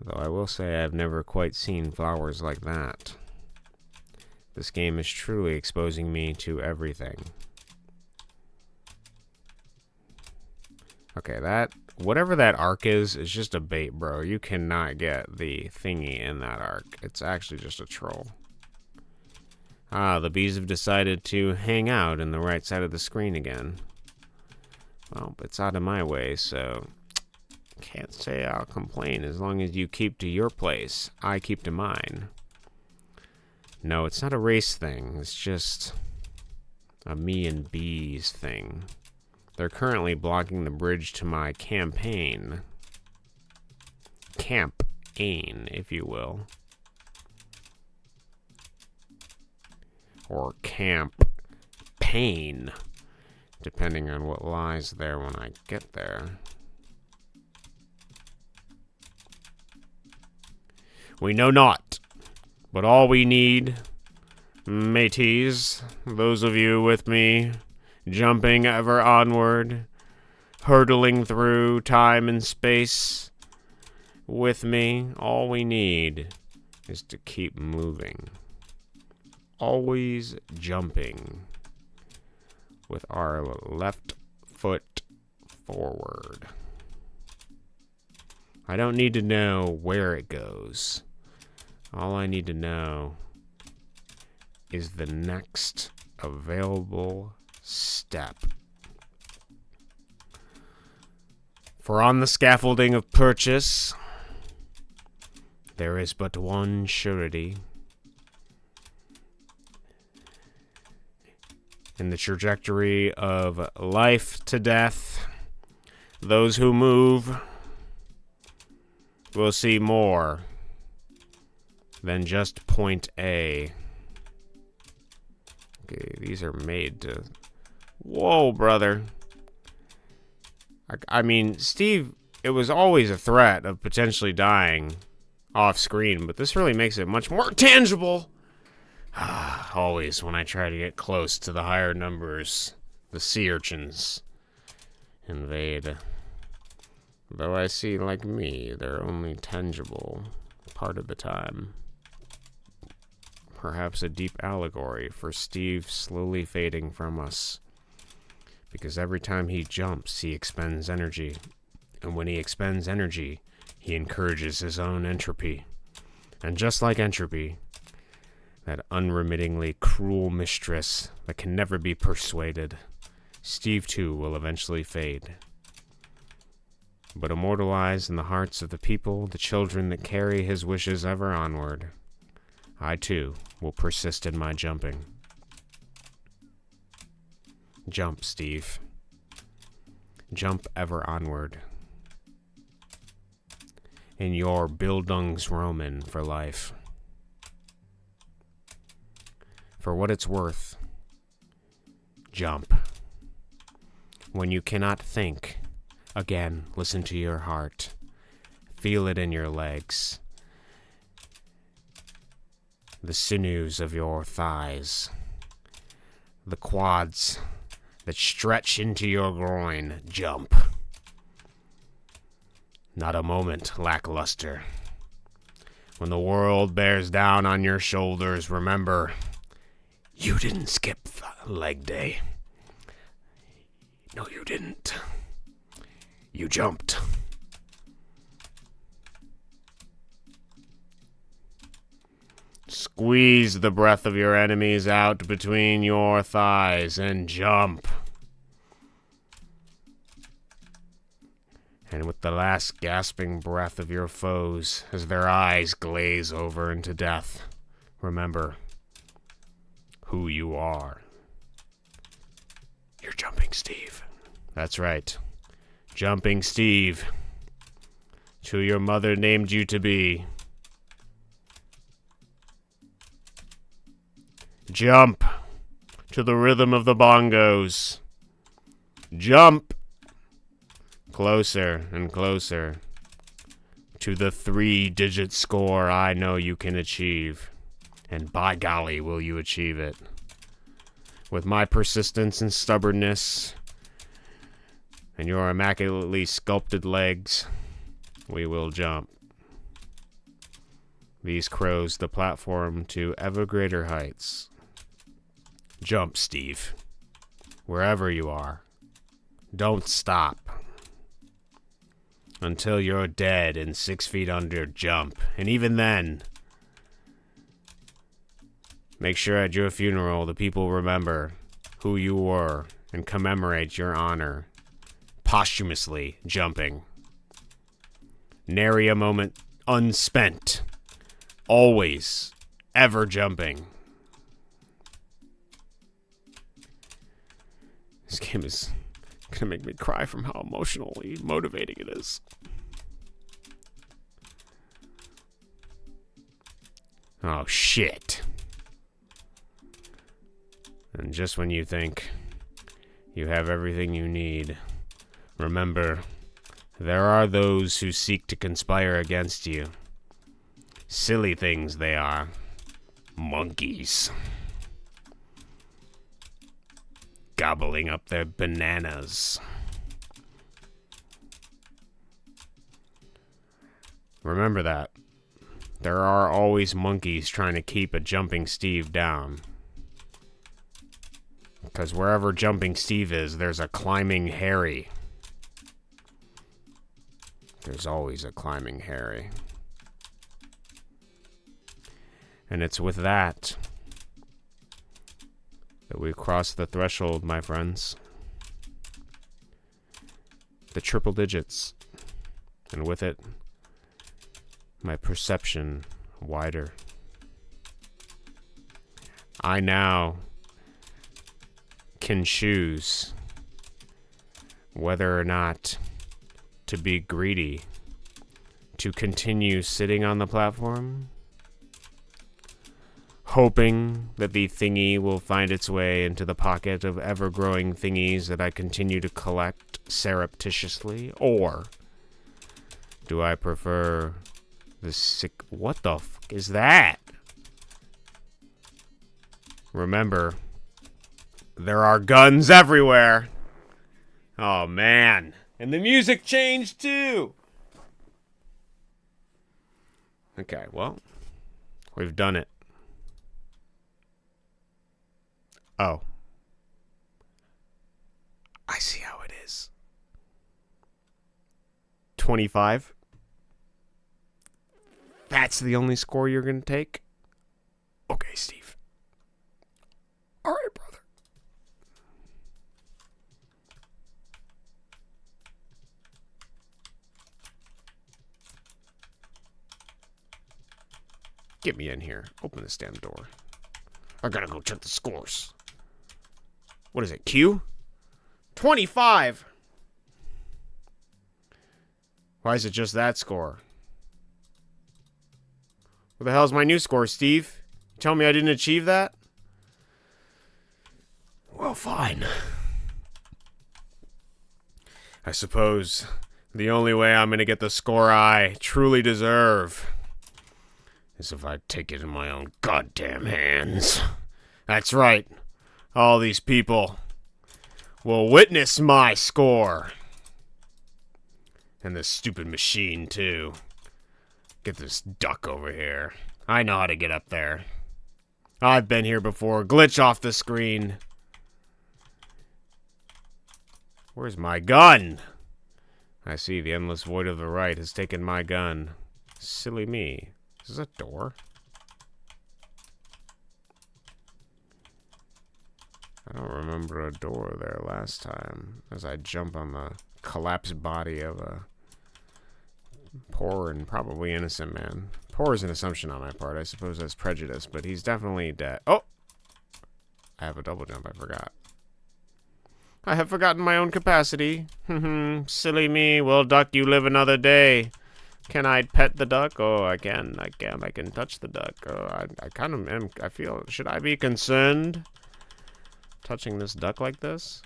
Though I will say I've never quite seen flowers like that. This game is truly exposing me to everything. Okay, whatever that arc is just a bait, bro. You cannot get the thingy in that arc. It's actually just a troll. Ah, the bees have decided to hang out in the right side of the screen again. Well, it's out of my way, so can't say I'll complain as long as you keep to your place. I keep to mine. No, it's not a race thing. It's just a me and bees thing. They're currently blocking the bridge to my campaign. Camp-ain, if you will. Or camp-pain, depending on what lies there when I get there. We know not, but all we need, mateys, those of you with me, jumping ever onward, hurtling through time and space with me, all we need is to keep moving. Always jumping with our left foot forward. I don't need to know where it goes. All I need to know is the next available step. For on the scaffolding of purchase, there is but one surety. In the trajectory of life to death, those who move will see more than just point A. Okay, these are made to... Whoa, brother. I mean, Steve, it was always a threat of potentially dying off screen, but this really makes it much more tangible. Always when I try to get close to the higher numbers, the sea urchins invade. Though I see, like me, they're only tangible part of the time. Perhaps a deep allegory for Steve slowly fading from us. Because every time he jumps, he expends energy. And when he expends energy, he encourages his own entropy. And just like entropy, that unremittingly cruel mistress that can never be persuaded, Steve too will eventually fade. But immortalized in the hearts of the people, the children that carry his wishes ever onward, I too will persist in my jumping. Jump, Steve. Jump ever onward. In your Bildungsroman for life. For what it's worth, jump. When you cannot think, again, listen to your heart. Feel it in your legs. The sinews of your thighs. The quads that stretch into your groin. Jump. Not a moment lackluster. When the world bears down on your shoulders, remember, you didn't skip leg day. No, you didn't. You jumped. Squeeze the breath of your enemies out between your thighs and jump. And with the last gasping breath of your foes, as their eyes glaze over into death, remember who you are. You're Jumping Steve. That's right. Jumping Steve. It's who your mother named you to be. Jump to the rhythm of the bongos. Jump closer and closer to the 3-digit score I know you can achieve. And by golly, will you achieve it. With my persistence and stubbornness and your immaculately sculpted legs, we will jump these crows the platform to ever greater heights. Jump, Steve. Wherever you are. Don't stop. Until you're dead and 6 feet under, jump. And even then, make sure at your funeral the people remember who you were and commemorate your honor. Posthumously jumping. Nary a moment unspent. Always, ever jumping. This game is gonna make me cry from how emotionally motivating it is. Oh, shit. And just when you think you have everything you need, remember, there are those who seek to conspire against you. Silly things they are. Monkeys. Gobbling up their bananas. Remember that. There are always monkeys trying to keep a Jumping Steve down. Because wherever Jumping Steve is, there's a Climbing Harry. There's always a Climbing Harry. And it's with that we cross the threshold, my friends. The triple digits. And with it, my perception wider. I now can choose whether or not to be greedy, to continue sitting on the platform, hoping that the thingy will find its way into the pocket of ever-growing thingies that I continue to collect surreptitiously, or do I prefer the sick... What the fuck is that? Remember, there are guns everywhere. Oh, man. And the music changed, too. Okay, well, we've done it. Oh. I see how it is. 25. That's the only score you're going to take? Okay, Steve. All right, brother. Get me in here. Open this damn door. I gotta go check the scores. What is it, Q? 25! Why is it just that score? What the hell's my new score, Steve? You tell me I didn't achieve that? Well, fine. I suppose the only way I'm gonna get the score I truly deserve is if I take it in my own goddamn hands. That's right. All these people will witness my score. And this stupid machine, too. Get this duck over here. I know how to get up there. I've been here before. Glitch off the screen. Where's my gun? I see the endless void of the right has taken my gun. Silly me. Is this a door? I don't remember a door there last time, as I jump on the collapsed body of a poor and probably innocent man. Poor is an assumption on my part. I suppose that's prejudice, but he's definitely dead. Oh! I have a double jump, I forgot. I have forgotten my own capacity. Silly me. Well, duck, you live another day. Can I pet the duck? Oh, I can. I can touch the duck. Oh, I kind of am. I feel, should I be concerned touching this duck like this?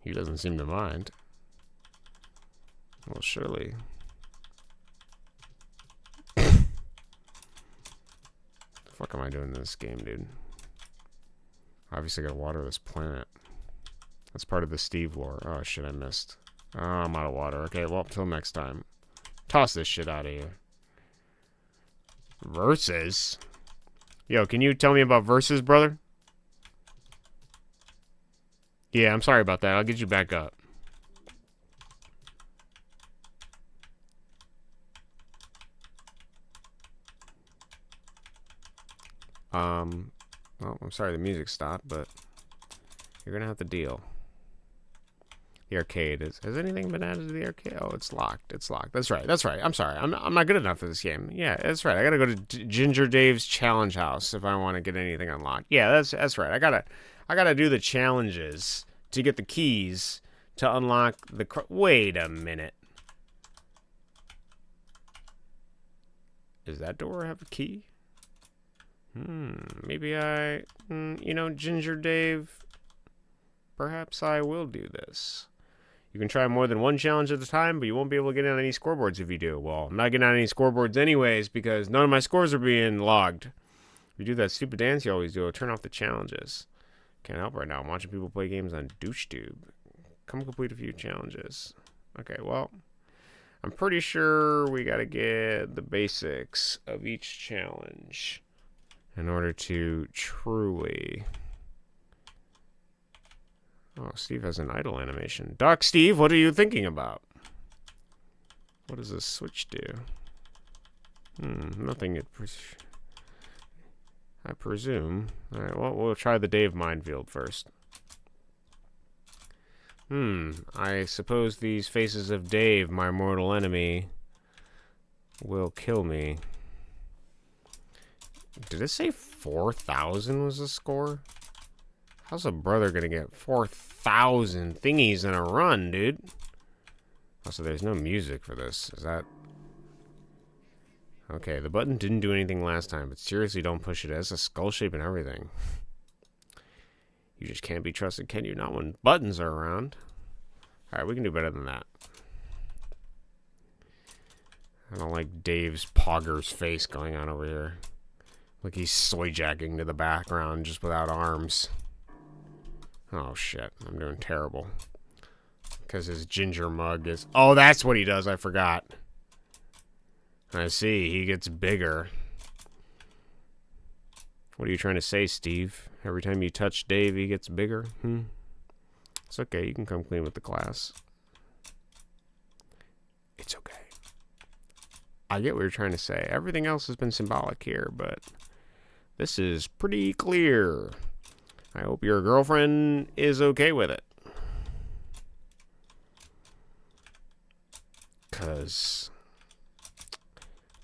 He doesn't seem to mind. Well, surely. The fuck am I doing in this game, dude? Obviously gotta water this planet. That's part of the Steve lore. Oh shit, I missed. Oh, I'm out of water. Okay, well, till next time. Toss this shit out of here. Versus? Yo, can you tell me about Versus, brother? Yeah, I'm sorry about that. I'll get you back up. Well, I'm sorry the music stopped, but you're gonna have to deal. The arcade has anything been added to the arcade? Oh, it's locked. It's locked. That's right. That's right. I'm sorry. I'm not good enough for this game. Yeah, that's right. I gotta go to Ginger Dave's challenge house if I want to get anything unlocked. Yeah, that's right. I gotta do the challenges to get the keys to unlock the. Wait a minute. Does that door have a key? Maybe you know, Ginger Dave, perhaps I will do this. You can try more than one challenge at a time, but you won't be able to get on any scoreboards if you do. Well, I'm not getting on any scoreboards anyways, because none of my scores are being logged. If you do that stupid dance you always do, it'll turn off the challenges. Can't help right now. I'm watching people play games on DoucheTube. Come complete a few challenges. Okay, well, I'm pretty sure we gotta get the basics of each challenge in order to truly... Oh, Steve has an idle animation. Doc Steve, what are you thinking about? What does this switch do? Nothing. I presume. Alright, well, we'll try the Dave minefield first. I suppose these faces of Dave, my mortal enemy, will kill me. Did it say 4,000 was the score? How's a brother gonna get 4,000 thingies in a run, dude? Also, there's no music for this. Is that... Okay, the button didn't do anything last time, but seriously, don't push it. It has a skull shape and everything. You just can't be trusted, can you? Not when buttons are around. Alright, we can do better than that. I don't like Dave's Pogger's face going on over here. Like he's soy jacking to the background just without arms. Oh shit, I'm doing terrible. Because his ginger mug is... Oh, that's what he does, I forgot. I see, he gets bigger. What are you trying to say, Steve? Every time you touch Dave, he gets bigger? It's okay, you can come clean with the class. It's okay. I get what you're trying to say. Everything else has been symbolic here, but this is pretty clear. I hope your girlfriend is okay with it. Because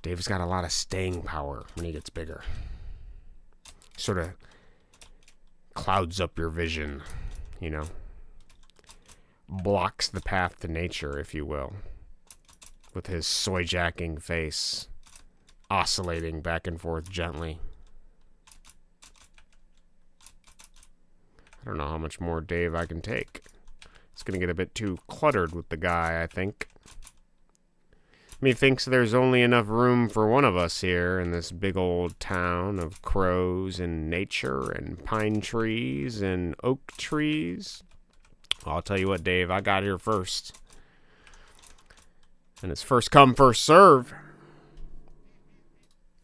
Dave's got a lot of staying power when he gets bigger. Sort of clouds up your vision, you know. Blocks the path to nature, if you will. With his soy-jacking face oscillating back and forth gently. I don't know how much more Dave I can take. It's gonna get a bit too cluttered with the guy, I think. Methinks there's only enough room for one of us here in this big old town of crows and nature and pine trees and oak trees. Well, I'll tell you what, Dave, I got here first. And it's first come, first serve.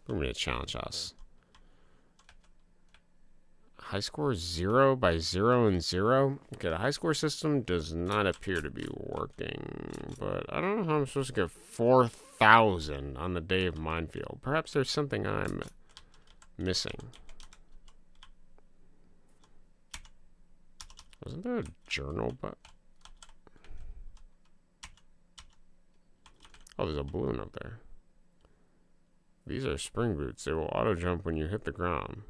We're gonna challenge us. High score 0 by 0 and 0. Okay, the high score system does not appear to be working. But I don't know how I'm supposed to get 4,000 on the day of Minefield. Perhaps there's something I'm missing. Wasn't there a journal? But oh, there's a balloon up there. These are spring boots. They will auto jump when you hit the ground.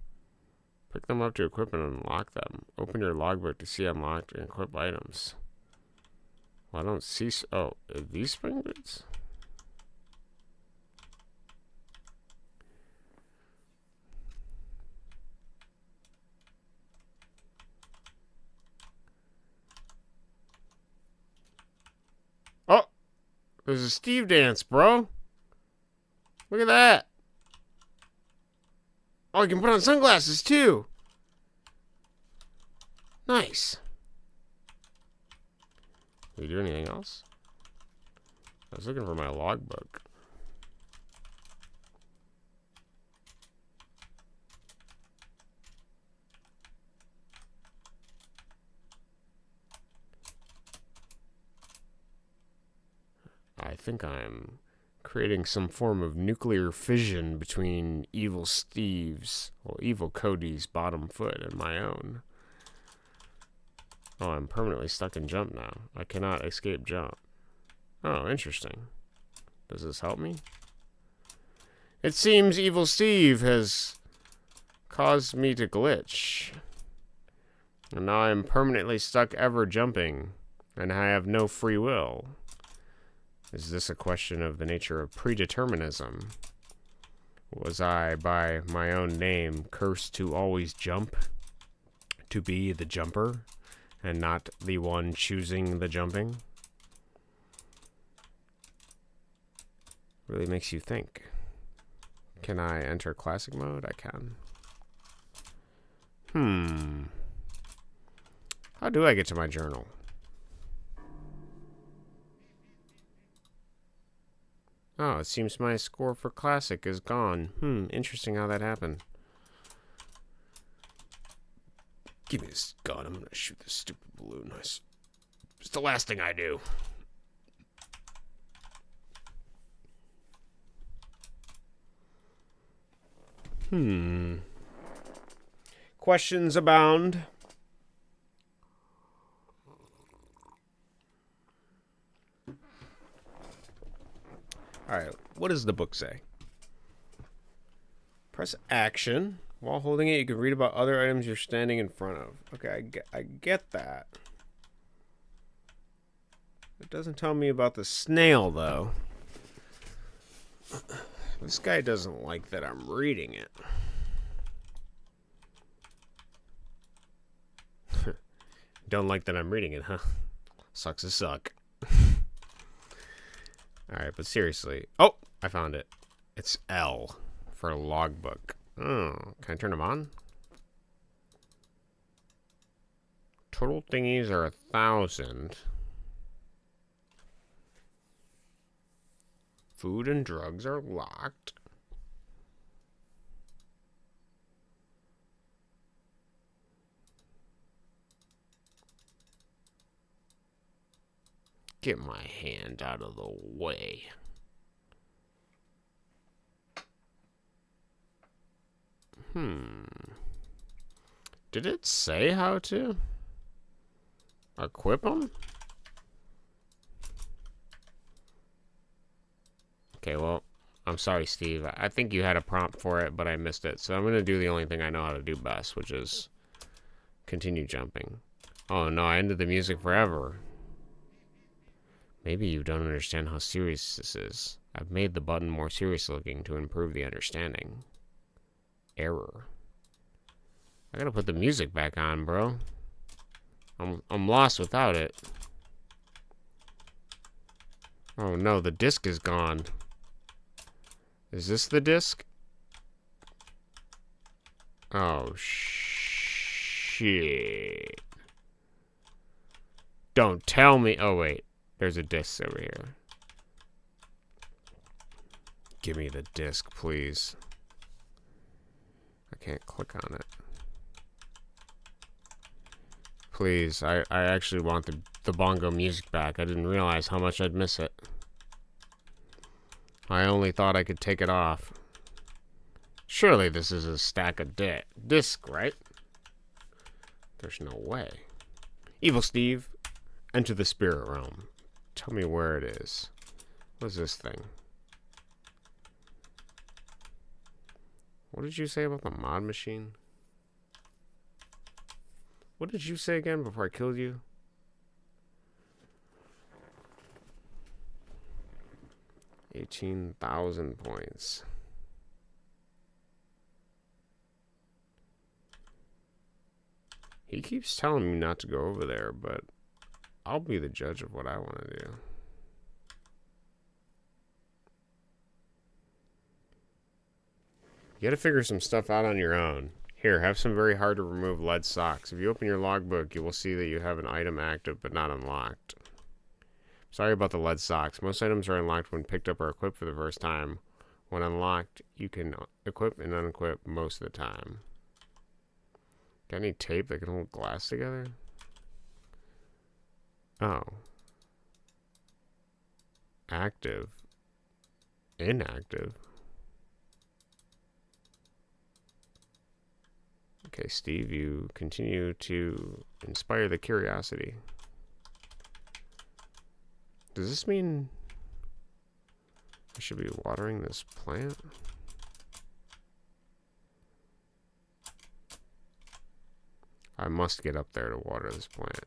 Pick them up to equip and unlock them. Open your logbook to see unlocked and equip items. Well, I don't see. Oh, are these spring boots? Oh, there's a Steve dance, bro. Look at that. Oh, you can put on sunglasses, too. Nice. Did we do anything else? I was looking for my logbook. I think I'm creating some form of nuclear fission between evil Steve's, well, evil Cody's bottom foot and my own. Oh, I'm permanently stuck in jump now. I cannot escape jump. Oh, interesting. Does this help me? It seems evil Steve has caused me to glitch. And now I'm permanently stuck ever jumping, and I have no free will. Is this a question of the nature of predeterminism? Was I, by my own name, cursed to always jump? To be the jumper, and not the one choosing the jumping? Really makes you think. Can I enter classic mode? I can. How do I get to my journal? Oh, it seems my score for classic is gone. Interesting how that happened. Give me this gun. I'm gonna shoot this stupid balloon. It's the last thing I do. Questions abound. Alright, what does the book say? Press action. While holding it, you can read about other items you're standing in front of. Okay, I get that. It doesn't tell me about the snail, though. This guy doesn't like that I'm reading it. Don't like that I'm reading it, huh? Sucks to suck. Alright, but seriously. Oh, I found it. It's L for logbook. Oh, can I turn them on? Total thingies are 1,000. Food and drugs are locked. Get my hand out of the way. Did it say how to equip them? Okay, well, I'm sorry, Steve. I think you had a prompt for it, but I missed it. So I'm going to do the only thing I know how to do best, which is continue jumping. Oh, no, I ended the music forever. Maybe you don't understand how serious this is. I've made the button more serious looking to improve the understanding. Error. I gotta put the music back on, bro. I'm lost without it. Oh no, the disc is gone. Is this the disc? Oh shit. Don't tell me. Oh wait, there's a disc over here. Give me the disc, please. I can't click on it. Please, I actually want the bongo music back. I didn't realize how much I'd miss it. I only thought I could take it off. Surely this is a stack of disc, right? There's no way. Evil Steve, enter the spirit realm. Tell me where it is. What's this thing? What did you say about the mod machine? What did you say again before I killed you? $18,000 points. He keeps telling me not to go over there, but I'll be the judge of what I want to do. You gotta figure some stuff out on your own. Here, have some very hard to remove lead socks. If you open your logbook, you will see that you have an item active but not unlocked. Sorry about the lead socks. Most items are unlocked when picked up or equipped for the first time. When unlocked, you can equip and unequip most of the time. Got any tape that can hold glass together? Oh. Active. Inactive. Okay, Steve, you continue to inspire the curiosity. Does this mean I should be watering this plant? I must get up there to water this plant.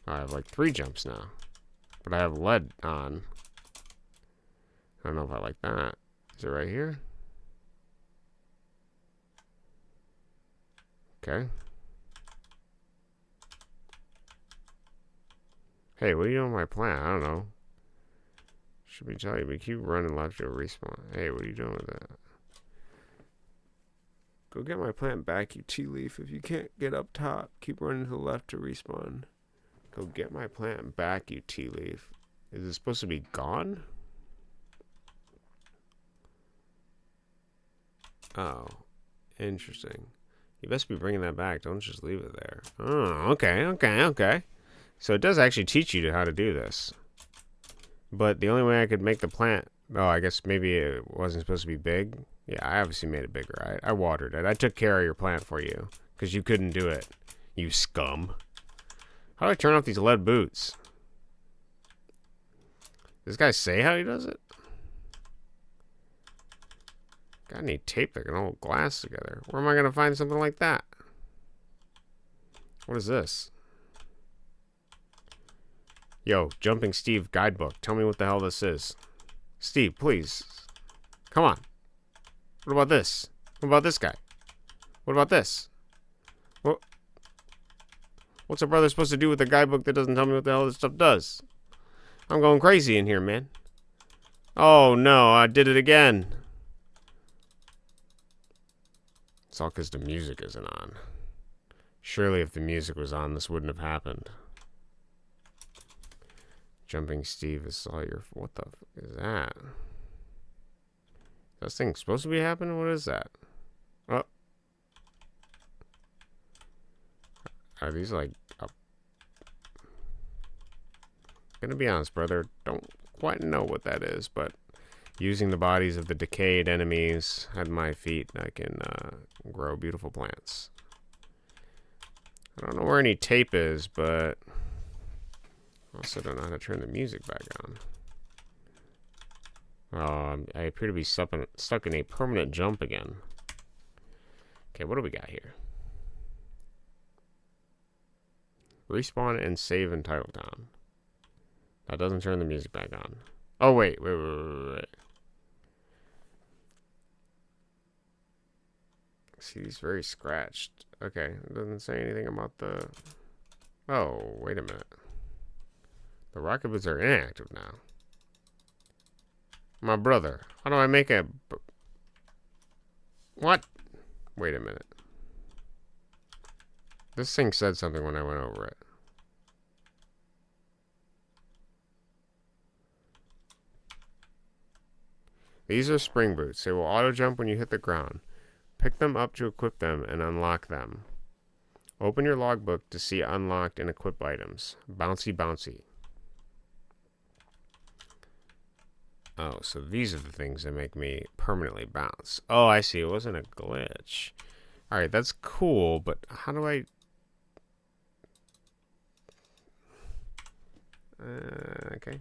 I have like 3 jumps now. But I have lead on. I don't know if I like that. Is it right here? Okay. Hey, what are you doing with my plant? I don't know. Should be telling you, but keep running left, you'll respawn. Hey, what are you doing with that? Go get my plant back, you tea leaf. If you can't get up top, keep running to the left to respawn. Go get my plant back, you tea leaf. Is it supposed to be gone? Oh, interesting. You best be bringing that back. Don't just leave it there. Oh, okay. So it does actually teach you how to do this. But the only way I could make the plant... Oh, I guess maybe it wasn't supposed to be big. Yeah, I obviously made it bigger. I watered it. I took care of your plant for you. Because you couldn't do it. You scum. How do I turn off these lead boots? Does this guy say how he does it? Got any tape that can hold glass together? Where am I going to find something like that? What is this? Yo, Jumping Steve guidebook. Tell me what the hell this is. Steve, please. Come on. What about this? What about this guy? What about this? What's a brother supposed to do with a guidebook that doesn't tell me what the hell this stuff does? I'm going crazy in here, man. Oh, no. I did it again. It's all because the music isn't on. Surely if the music was on, this wouldn't have happened. Jumping Steve is all your... What the fuck is that? Is this thing supposed to be happening? What is that? Oh. Are these like... Gonna be honest, brother. Don't quite know what that is, but... Using the bodies of the decayed enemies at my feet, I can grow beautiful plants. I don't know where any tape is, but... I also don't know how to turn the music back on. I appear to be stuck in a permanent jump again. Okay, what do we got here? Respawn and save in Titletown. That doesn't turn the music back on. Oh, wait. See, he's very scratched. Okay, it doesn't say anything about the... Oh, wait a minute. The rocket boots are inactive now. My brother, how do I make a... What? Wait a minute. This thing said something when I went over it. These are spring boots. They will auto jump when you hit the ground. Pick them up to equip them and unlock them. Open your logbook to see unlocked and equip items. Bouncy, bouncy. Oh, so these are the things that make me permanently bounce. Oh, I see. It wasn't a glitch. Alright, that's cool, but how do I... okay.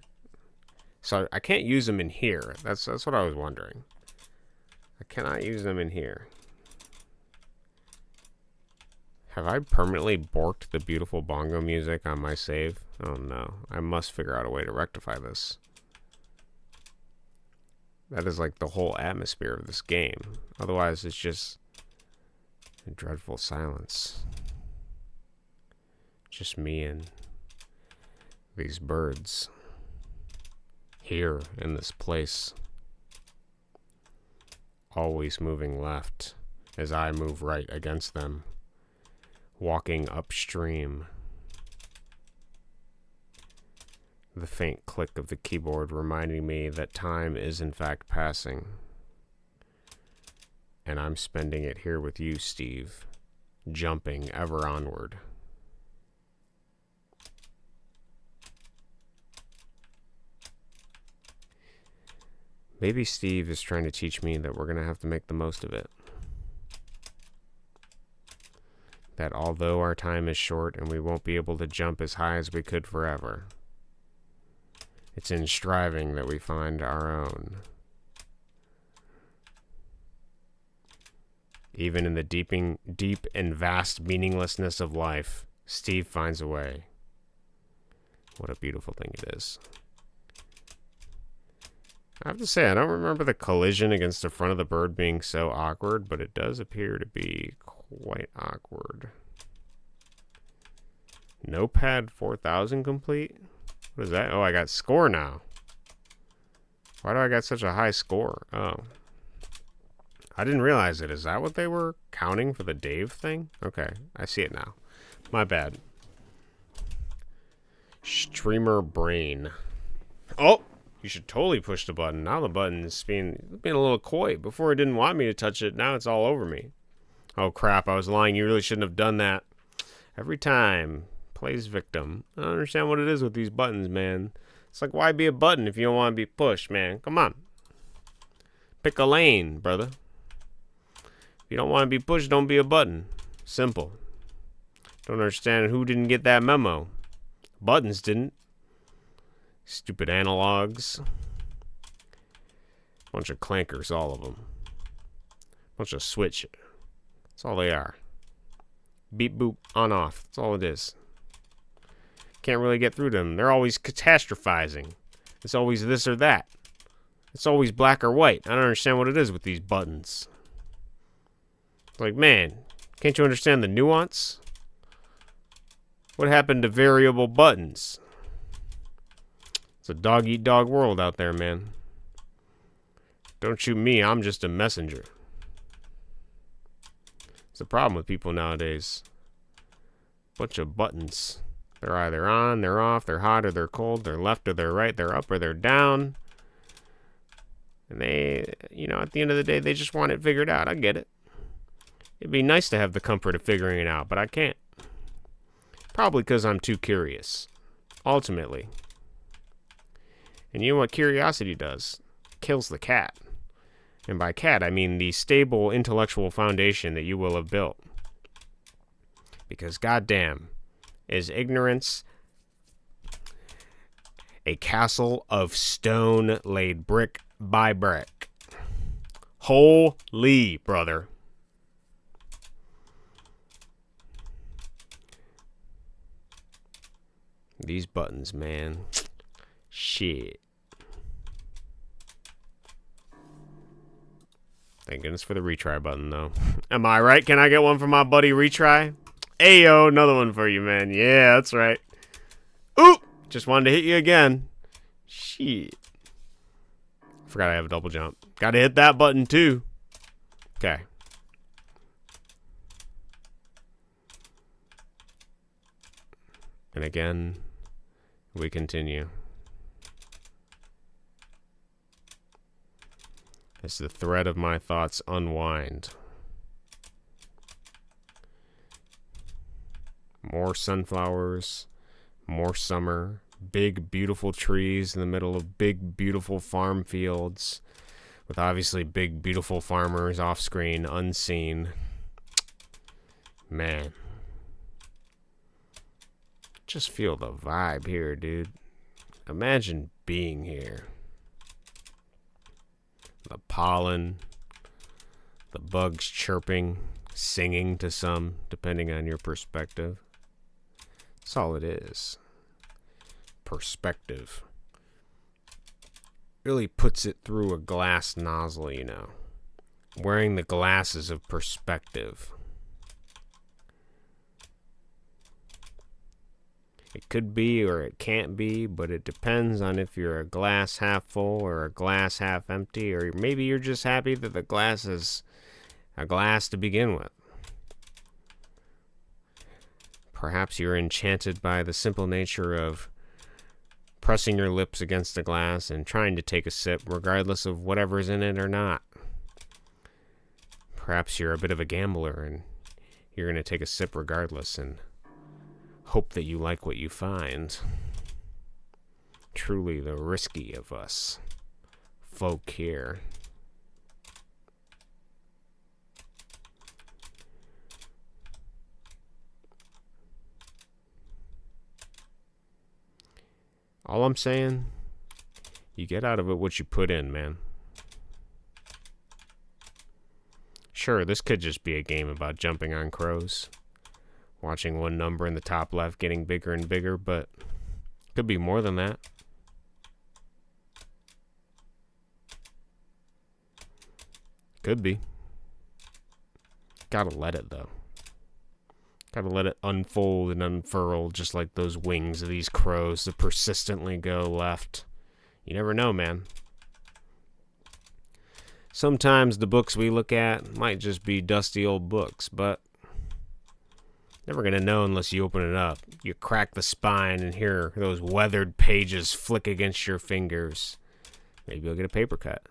So I can't use them in here. That's what I was wondering. I cannot use them in here. Have I permanently borked the beautiful bongo music on my save? Oh no. I must figure out a way to rectify this. That is like the whole atmosphere of this game. Otherwise, it's just a dreadful silence. Just me and these birds here in this place. Always moving left as I move right against them. Walking upstream. The faint click of the keyboard reminding me that time is in fact passing. And I'm spending it here with you, Steve. Jumping ever onward. Maybe Steve is trying to teach me that we're going to have to make the most of it. That although our time is short and we won't be able to jump as high as we could forever, it's in striving that we find our own. Even in the deep and vast meaninglessness of life, Steve finds a way. What a beautiful thing it is. I have to say, I don't remember the collision against the front of the bird being so awkward, but it does appear to be quite awkward. Notepad 4000 complete? What is that? Oh, I got score now. Why do I got such a high score? Oh. I didn't realize it. Is that what they were counting for the Dave thing? Okay, I see it now. My bad. Streamer brain. Oh! You should totally push the button. Now the button is being a little coy. Before it didn't want me to touch it. Now it's all over me. Oh, crap. I was lying. You really shouldn't have done that. Every time. Plays victim. I don't understand what it is with these buttons, man. It's like, why be a button if you don't want to be pushed, man? Come on. Pick a lane, brother. If you don't want to be pushed, don't be a button. Simple. Don't understand who didn't get that memo. Buttons didn't. Stupid analogs. Bunch of clankers, all of them. Bunch of switch. That's all they are. Beep, boop, on, off. That's all it is. Can't really get through them. They're always catastrophizing. It's always this or that. It's always black or white. I don't understand what it is with these buttons. It's like, man, can't you understand the nuance? What happened to variable buttons? It's a dog-eat-dog world out there, man. Don't shoot me, I'm just a messenger. It's the problem with people nowadays. Bunch of buttons. They're either on, they're off, they're hot or they're cold, they're left or they're right, they're up or they're down. And they, you know, at the end of the day, they just want it figured out. I get it. It'd be nice to have the comfort of figuring it out, but I can't. Probably because I'm too curious. Ultimately. And you know what curiosity does? Kills the cat. And by cat, I mean the stable intellectual foundation that you will have built. Because goddamn, is ignorance a castle of stone laid brick by brick. Holy, brother. These buttons, man. Shit. Thank goodness for the retry button, though. Am I right? Can I get one for my buddy retry? Ayo, another one for you, man. Yeah, that's right. Oop! Just wanted to hit you again. Shit. Forgot I have a double jump. Gotta hit that button, too. Okay. And again, we continue. As the thread of my thoughts unwind. More sunflowers, more summer, big, beautiful trees in the middle of big, beautiful farm fields with obviously big, beautiful farmers off screen, unseen. Man. Just feel the vibe here, dude. Imagine being here. The pollen, the bugs chirping, singing to some, depending on your perspective. That's all it is. Perspective. Really puts it through a glass nozzle, you know. Wearing the glasses of perspective. It could be or it can't be, but it depends on if you're a glass half full or a glass half empty, or maybe you're just happy that the glass is a glass to begin with. Perhaps you're enchanted by the simple nature of pressing your lips against the glass and trying to take a sip regardless of whatever's in it or not. Perhaps you're a bit of a gambler and you're going to take a sip regardless and hope that you like what you find. Truly the risky of us folk here. All I'm saying, you get out of it what you put in, man. Sure, this could just be a game about jumping on crows. Watching one number in the top left getting bigger and bigger, but could be more than that. Could be. Gotta let it, though. Gotta let it unfold and unfurl just like those wings of these crows that persistently go left. You never know, man. Sometimes the books we look at might just be dusty old books, but never gonna know unless you open it up. You crack the spine and hear those weathered pages flick against your fingers. Maybe you'll get a paper cut.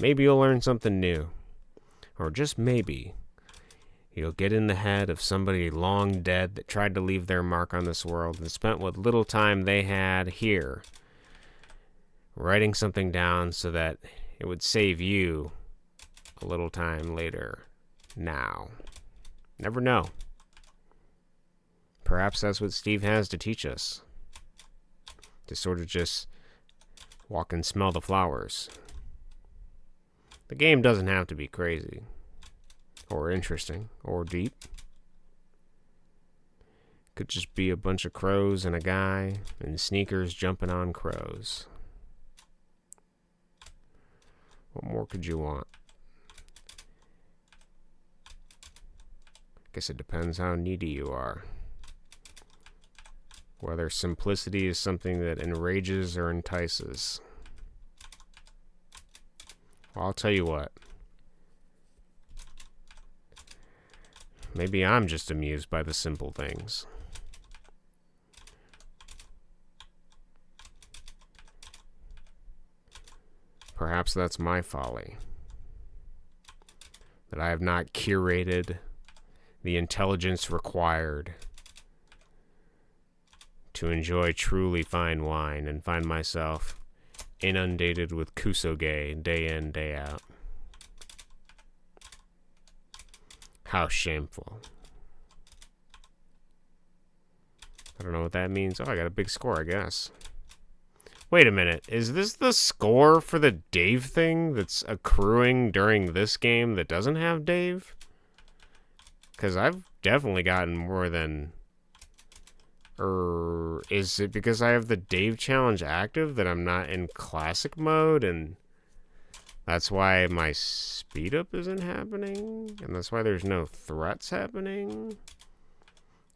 Maybe you'll learn something new. Or just maybe you'll get in the head of somebody long dead that tried to leave their mark on this world and spent what little time they had here writing something down so that it would save you a little time later. Now. Never know. Perhaps that's what Steve has to teach us. To sort of just walk and smell the flowers. The game doesn't have to be crazy, or interesting, or deep. Could just be a bunch of crows and a guy in sneakers jumping on crows. What more could you want? Guess it depends how needy you are. Whether simplicity is something that enrages or entices. Well, I'll tell you what. Maybe I'm just amused by the simple things. Perhaps that's my folly. That I have not curated the intelligence required to enjoy truly fine wine and find myself inundated with kusoge day in, day out. How shameful. I don't know what that means. Oh, I got a big score, I guess. Wait a minute. Is this the score for the Dave thing that's accruing during this game that doesn't have Dave? Because I've definitely gotten more than... Or is it because I have the Dave challenge active that I'm not in classic mode and that's why my speed up isn't happening? And that's why there's no threats happening?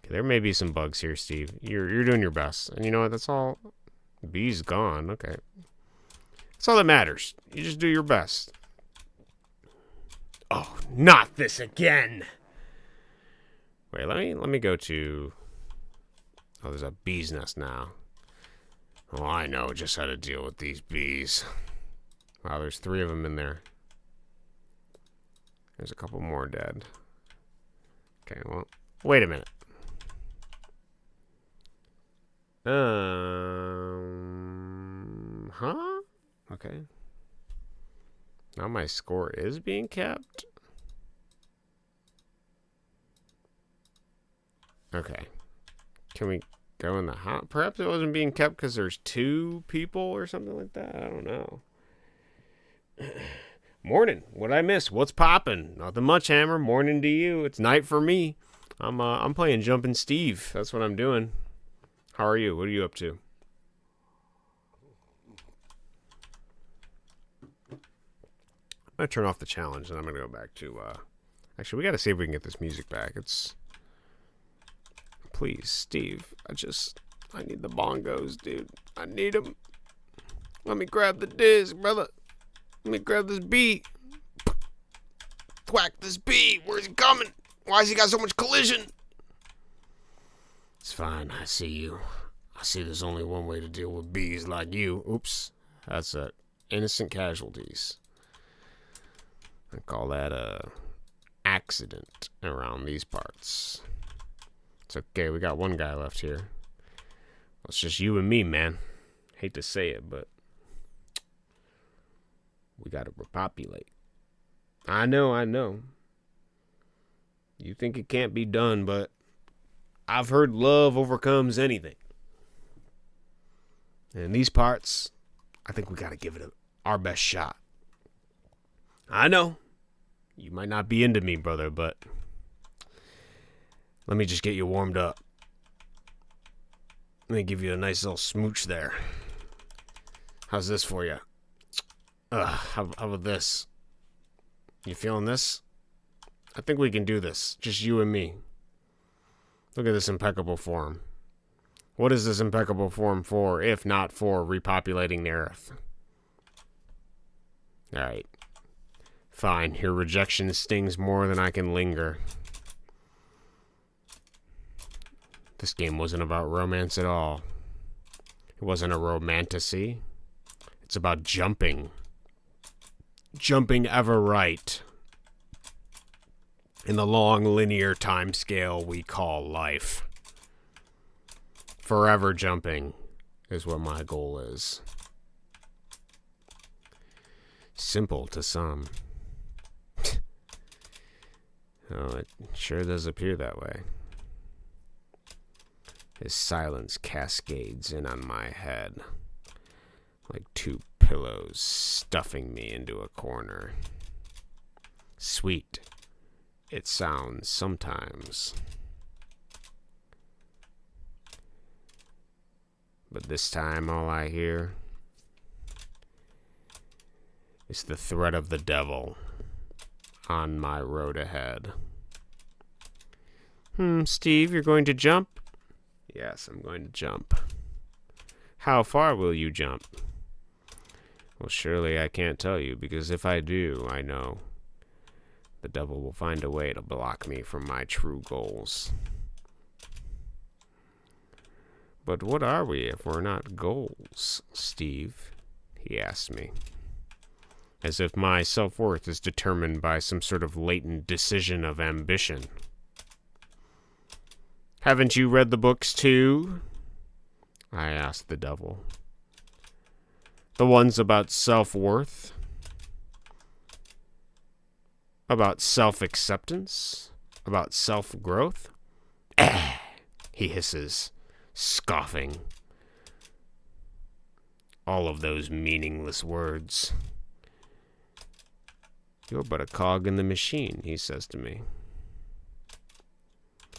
Okay, there may be some bugs here, Steve. You're doing your best. And you know what? That's all. B's gone. Okay. That's all that matters. You just do your best. Oh, not this again. Wait, let me go to... Oh, there's a bee's nest now. Oh, I know just how to deal with these bees. Wow, there's 3 of them in there. There's a couple more dead. Okay, well, wait a minute. Huh? Okay. Now my score is being kept? Okay. Can we go in the hot? Perhaps it wasn't being kept because there's 2 people or something like that? I don't know. Morning. What'd I miss? What's poppin'? Nothing much, Hammer. Morning to you. It's night for me. I'm playing Jumpin' Steve. That's what I'm doing. How are you? What are you up to? I'm gonna turn off the challenge and I'm gonna go back to actually we gotta see if we can get this music back. It's please, Steve. I need the bongos, dude. I need them. Let me grab the disc, brother. Let me grab this beat. Thwack this beat. Where's he coming? Why has he got so much collision? It's fine. I see you. I see there's only one way to deal with bees like you. Oops. That's it. Innocent casualties. I call that a accident around these parts. It's okay. We got one guy left here. Well, it's just you and me, man. Hate to say it, but we gotta repopulate. I know. You think it can't be done, but I've heard love overcomes anything. And in these parts, I think we gotta give it our best shot. I know. You might not be into me, brother, but let me just get you warmed up. Let me give you a nice little smooch there. How's this for you? How about this? You feeling this? I think we can do this. Just you and me. Look at this impeccable form. What is this impeccable form for, if not for repopulating the earth? Alright. Fine. Your rejection stings more than I can linger. This game wasn't about romance at all. It wasn't a romantasy. It's about jumping. Jumping ever right. In the long linear time scale we call life. Forever jumping is what my goal is. Simple to some. Oh, it sure does appear that way. His silence cascades in on my head, like 2 pillows stuffing me into a corner. Sweet, it sounds sometimes. But this time all I hear is the threat of the devil on my road ahead. Steve, you're going to jump? Yes, I'm going to jump. How far will you jump? Well, surely I can't tell you, because if I do, I know the devil will find a way to block me from my true goals. But what are we if we're not goals, Steve? He asked me. As if my self-worth is determined by some sort of latent decision of ambition. Haven't you read the books too? I asked the devil. The ones about self-worth? About self-acceptance? About self-growth? He hisses, scoffing. All of those meaningless words. You're but a cog in the machine, he says to me.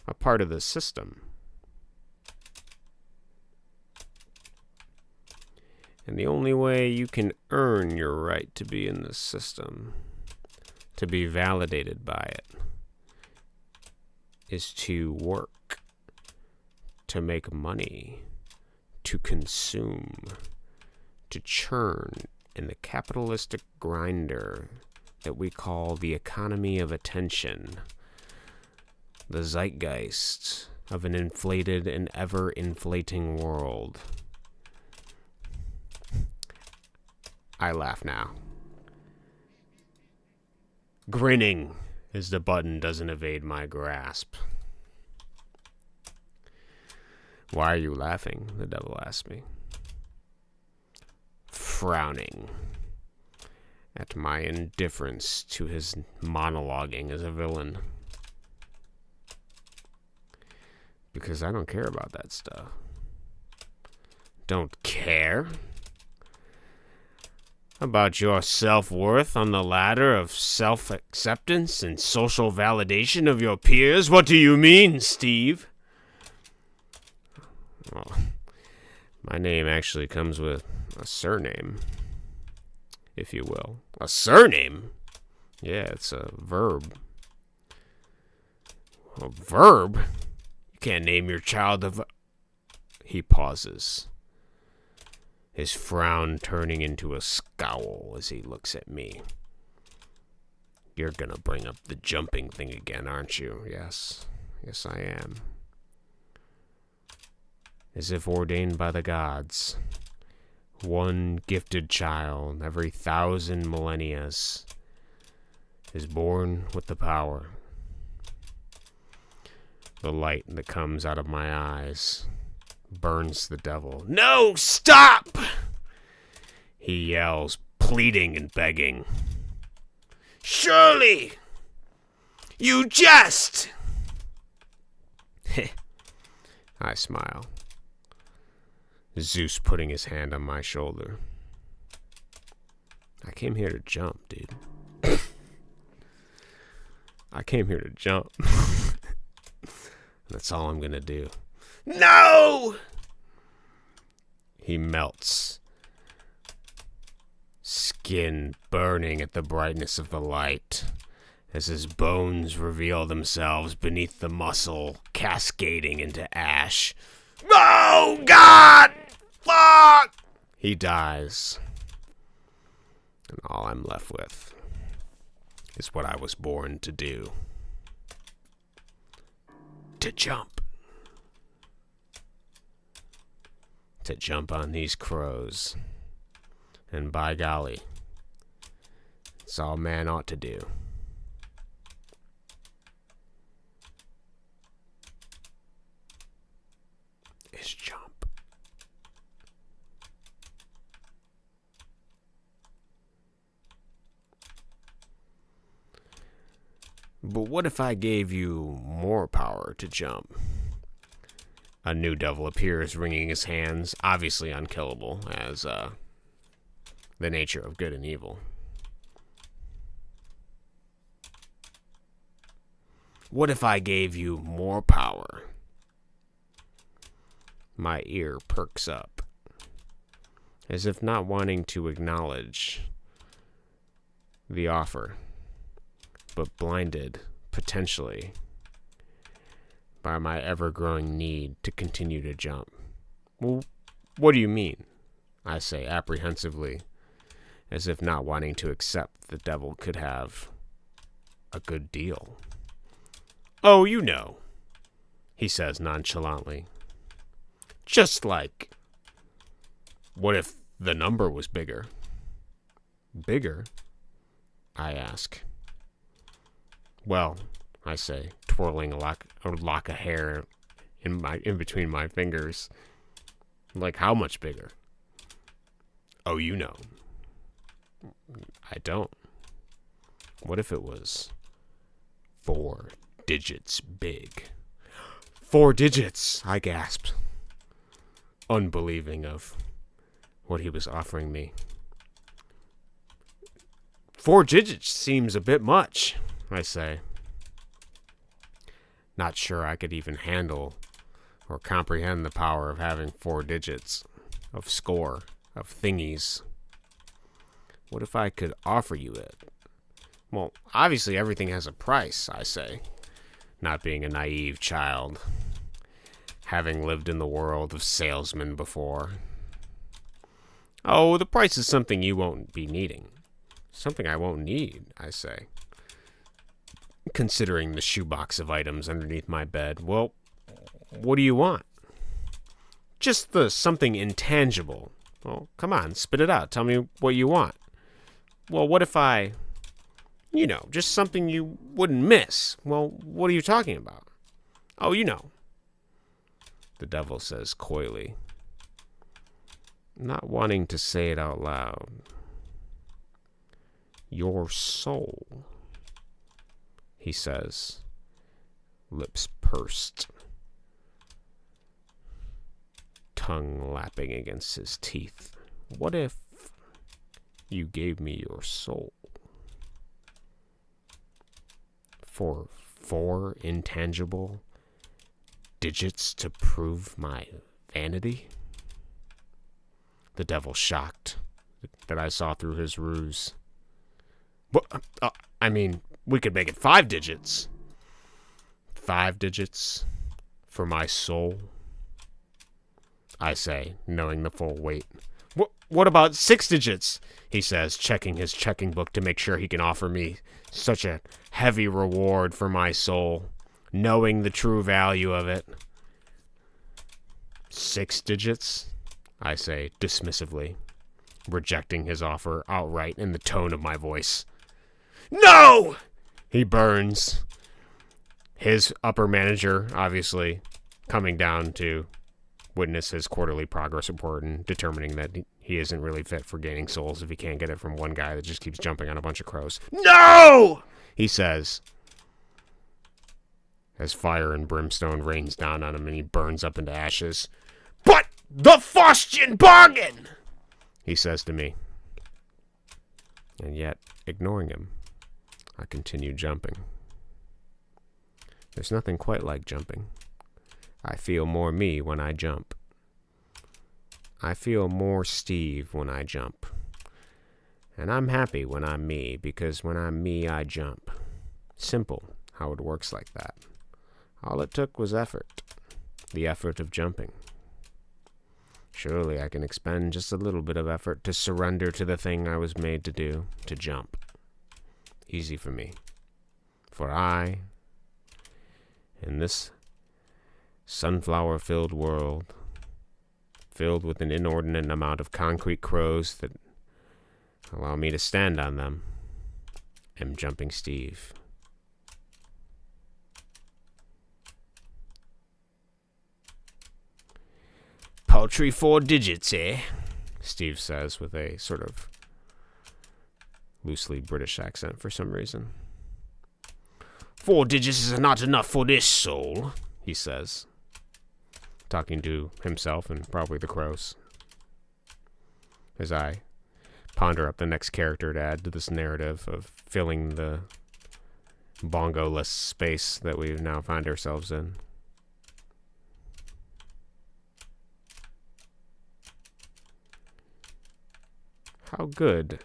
A part of the system. And the only way you can earn your right to be in the system, to be validated by it, is to work, to make money, to consume, to churn in the capitalistic grinder that we call the economy of attention, the zeitgeist of an inflated and ever-inflating world. I laugh now. Grinning as the button doesn't evade my grasp. Why are you laughing? The devil asked me, frowning at my indifference to his monologuing as a villain. Because I don't care about that stuff. Don't care about your self-worth on the ladder of self-acceptance and social validation of your peers? What do you mean, Steve? Well, my name actually comes with a surname, if you will. A surname? Yeah, it's a verb. A verb? You can't name your child a He pauses, his frown turning into a scowl as he looks at me. You're gonna bring up the jumping thing again, aren't you? Yes. Yes, I am. As if ordained by the gods, one gifted child every 1,000 millennia is born with the power. The light that comes out of my eyes burns the devil. No, stop! He yells, pleading and begging. Surely, you jest! I smile. Zeus putting his hand on my shoulder. I came here to jump, dude. I came here to jump. That's all I'm gonna do. No! He melts, skin burning at the brightness of the light, as his bones reveal themselves beneath the muscle, cascading into ash. Oh, God! Fuck! He dies. And all I'm left with is what I was born to do. To jump. To jump on these crows. And by golly, it's all man ought to do. Is jump. But what if I gave you more power to jump? A new devil appears, wringing his hands, obviously unkillable, as the nature of good and evil. What if I gave you more power? My ear perks up, as if not wanting to acknowledge the offer, but blinded, potentially, by my ever-growing need to continue to jump. Well, what do you mean? I say apprehensively, as if not wanting to accept the devil could have a good deal. Oh, you know, he says nonchalantly. Just like, what if the number was bigger? Bigger? I ask. Well, I say, twirling a lock of hair in between my fingers. Like, how much bigger? Oh, you know. I don't. What if it was 4 digits big? 4 digits, I gasped, unbelieving of what he was offering me. 4 digits seems a bit much, I say. Not sure I could even handle or comprehend the power of having 4 digits of score, of thingies. What if I could offer you it? Well, obviously everything has a price, I say, not being a naive child, having lived in the world of salesmen before. Oh, the price is something you won't be needing. Something I won't need, I say, considering the shoebox of items underneath my bed. Well, what do you want? Just the something intangible. Well, come on, spit it out. Tell me what you want. Well, what if I, just something you wouldn't miss? Well, what are you talking about? Oh, you know. the devil says coyly, not wanting to say it out loud. Your soul, he says, lips pursed, tongue lapping against his teeth. What if you gave me your soul for 4 intangible digits to prove my vanity? The devil shocked that I saw through his ruse. But, we could make it 5 digits. 5 digits for my soul, I say, knowing the full weight. What about 6 digits? He says, checking his checking book to make sure he can offer me such a heavy reward for my soul, knowing the true value of it. 6 digits? I say, dismissively, rejecting his offer outright in the tone of my voice. No! He burns. His upper manager, obviously, coming down to witness his quarterly progress report and determining that he isn't really fit for gaining souls if he can't get it from one guy that just keeps jumping on a bunch of crows. No! He says, as fire and brimstone rains down on him and he burns up into ashes. But the Faustian bargain! He says to me. And yet, ignoring him, I continue jumping. There's nothing quite like jumping. I feel more me when I jump. I feel more Steve when I jump. And I'm happy when I'm me, because when I'm me, I jump. Simple how it works like that. All it took was effort. The effort of jumping. Surely I can expend just a little bit of effort to surrender to the thing I was made to do, to jump. Easy for me. For I, in this sunflower-filled world, filled with an inordinate amount of concrete crows that allow me to stand on them, am Jumping Steve. Paltry 4 digits, eh? Steve says with a sort of loosely British accent for some reason. 4 digits is not enough for this soul, he says, talking to himself and probably the crows. As I ponder up the next character to add to this narrative of filling the bongo-less space that we now find ourselves in. How good.